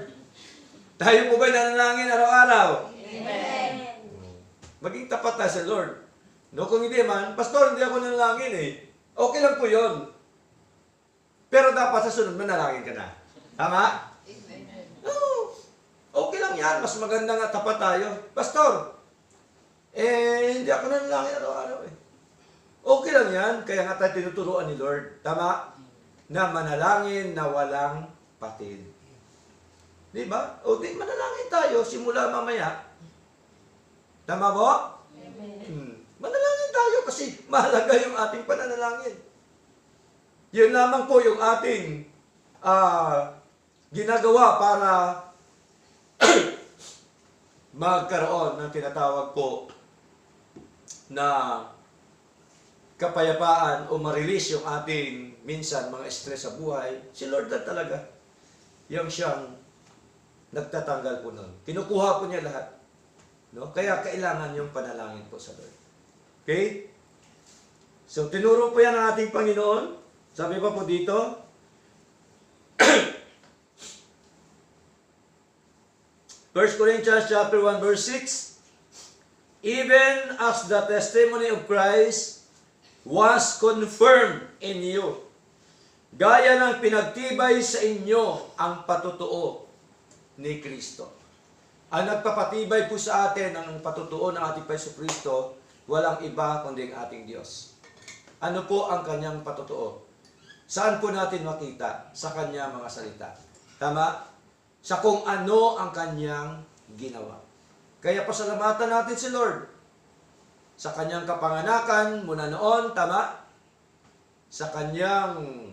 Tayo po ba'y nanalangin araw-araw? Amen. Maging tapat tayo sa Lord. No, kung hindi man, Pastor, hindi ako nanalangin eh. Okay lang po yon. Pero dapat sa sunod, manalangin ka na. Tama? Amen. No. Okay lang yan. Mas maganda nga tapat tayo. Pastor, hindi ako nanalangin araw-araw eh. Okay lang yan. Kaya nga tayo tinuturuan ni Lord. Tama? Na manalangin na walang patid. Di ba? O di manalangin tayo simula mamaya. Tama po? Amen. Manalangin tayo kasi mahalaga yung ating pananalangin. Yun lamang po yung ating ginagawa para magkaroon ng tinatawag po na kapayapaan o ma-release yung ating minsan mga stress sa buhay. Si Lord na talaga. Yung siyang nagtatanggal po nun. Kinukuha po niya lahat. No? Kaya kailangan yung panalangin po sa Lord. Okay? So, tinuro po yan ng ating Panginoon. Sabi pa po dito, 1 Corinthians chapter 1 verse 6, even as the testimony of Christ was confirmed in you, gaya ng pinagtibay sa inyo ang patutuo ni Kristo. Ang nagpapatibay po sa atin ang patutuo ng ating Paiso Kristo, walang iba kundi ang ating Diyos. Ano po ang kanyang patutuo? Saan po natin makita? Sa kanyang mga salita. Tama? Sa kung ano ang kanyang ginawa. Kaya pasalamatan natin si Lord. Sa kanyang kapanganakan mula noon, tama? Sa kanyang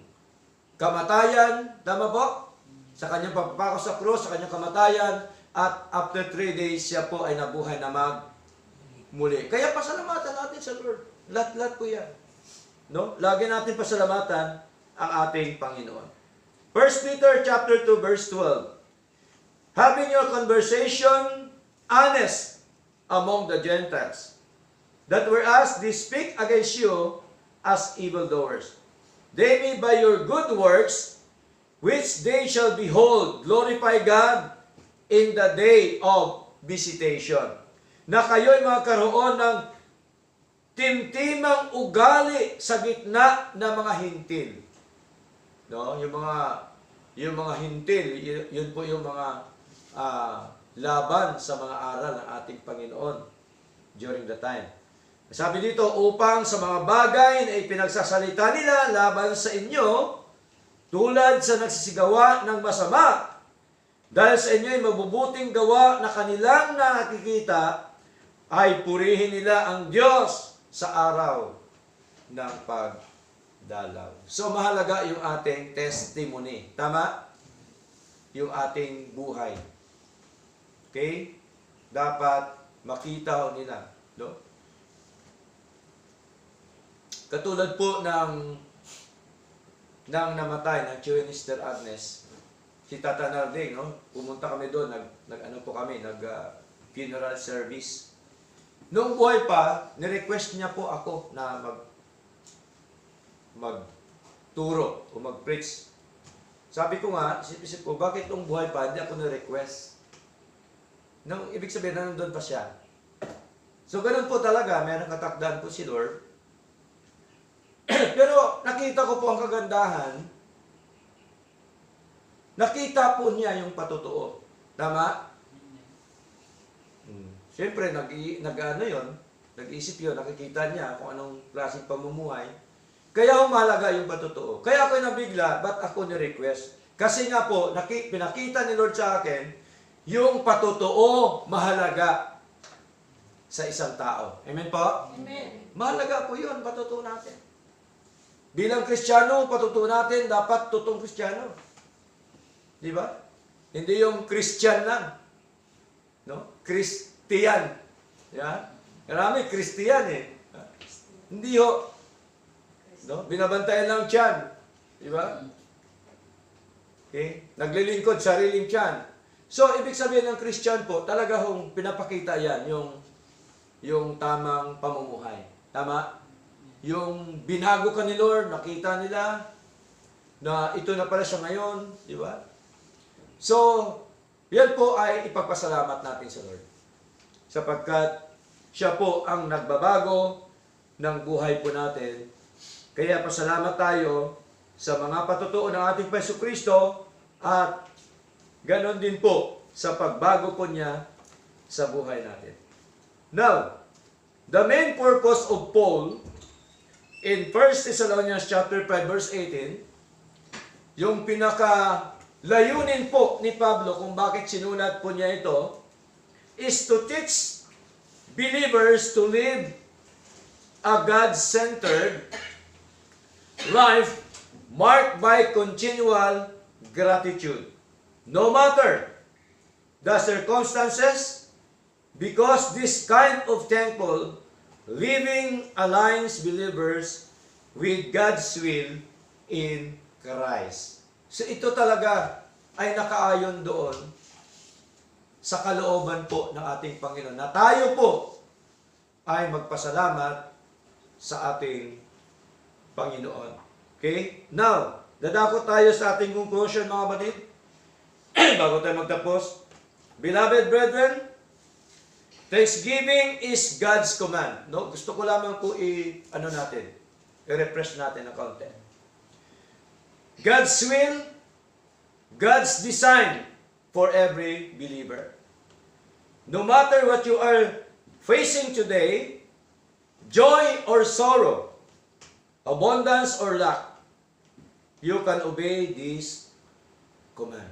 kamatayan, tama po? Sa kanyang pagpapako sa krus, sa kanyang kamatayan, at after 3 days, siya po ay nabuhay na muli. Kaya pasalamatan natin sa Lord. Lahat-lahat po yan. No? Lagi natin pasalamatan ang ating Panginoon. 1 Peter chapter 2 verse 12. Having your conversation honest among the Gentiles, that whereas they speak against you as evildoers, they may by your good works, which they shall behold, glorify God in the day of visitation. Na kayo'y magkaroon ng timtimang ugali sa gitna ng mga hintil. No, yung mga hintil, yun po yung mga laban sa mga aral ng ating Panginoon during the time. Sabi dito, upang sa mga bagay na ipinagsasalita nila laban sa inyo, tulad sa nagsisigawa ng masama, dahil sa inyo ay mabubuting gawa na kanilang nakikita, ay purihin nila ang Diyos sa araw ng pagdalaw. So mahalaga yung ating testimony. Tama? Yung ating buhay. Okay? Dapat makita nila. No? Katulad po ng namatay ng Chewin Sister Agnes, si Tata Narding, no? Pumunta kami doon, funeral service. Noong buhay pa, nirequest niya po ako na magturo o mag-preach. Sabi ko nga, isip ko, bakit noong buhay pa, hindi ako na-request? Ibig sabihin, nandun pa siya. So, ganun po talaga, may nakatakdaan po si Lord. Pero, nakita ko po ang kagandahan. Nakita po niya yung patutuo. Tama? Siyempre, nag-iisip yun, nakikita niya kung anong klaseng pamumuhay. Kaya umalaga yung patutuo. Kaya ako'y nabigla, ba't ako ni-request? Kasi nga po, pinakita ni Lord sa akin, yung patutuo mahalaga sa isang tao. Amen po? Amen. Mahalaga po yun, patutuo natin. Bilang Kristiyano, patutuo natin, dapat totoong Kristiyano. Di ba? Hindi yung Christian lang. No? Christian. Yeah? Marami, Christian eh. Hindi ho. No? Binabantayan lang tiyan. Di ba? Okay? Naglilingkod, sariling tiyan. So, ibig sabihin ng Christian po, talaga hong pinapakita yan, yung tamang pamumuhay. Tama? Yung binago ka ni Lord, nakita nila na ito na pala siya ngayon. Di ba? So, yan po ay ipagpasalamat natin sa Lord. Sapagkat siya po ang nagbabago ng buhay po natin. Kaya pasalamat tayo sa mga patutuo ng ating Paiso Kristo at ganon din po sa pagbago po niya sa buhay natin. Now, the main purpose of Paul in 1 Thessalonians chapter 5 verse 18, yung pinaka-layunin po ni Pablo kung bakit sinulat po niya ito, is to teach believers to live a God-centered life marked by continual gratitude. No matter the circumstances, because this kind of thankful living aligns believers with God's will in Christ. So ito talaga ay nakaayon doon sa kalooban po ng ating Panginoon na tayo po ay magpasalamat sa ating Panginoon. Okay? Now, dadako tayo sa ating conclusion mga kapatid. Bago tayo magtapos. Beloved brethren, Thanksgiving is God's command. No? Gusto ko lamang po i-refresh natin ng konti. God's will, God's design for every believer. No matter what you are facing today, joy or sorrow, abundance or lack, you can obey this command.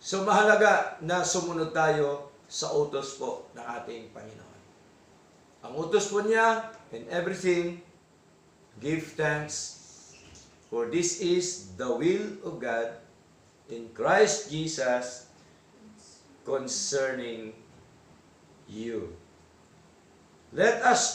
So mahalaga na sumunod tayo sa utos po ng ating Panginoon. Ang utos po niya, in everything, give thanks, for this is the will of God in Christ Jesus concerning you. Let us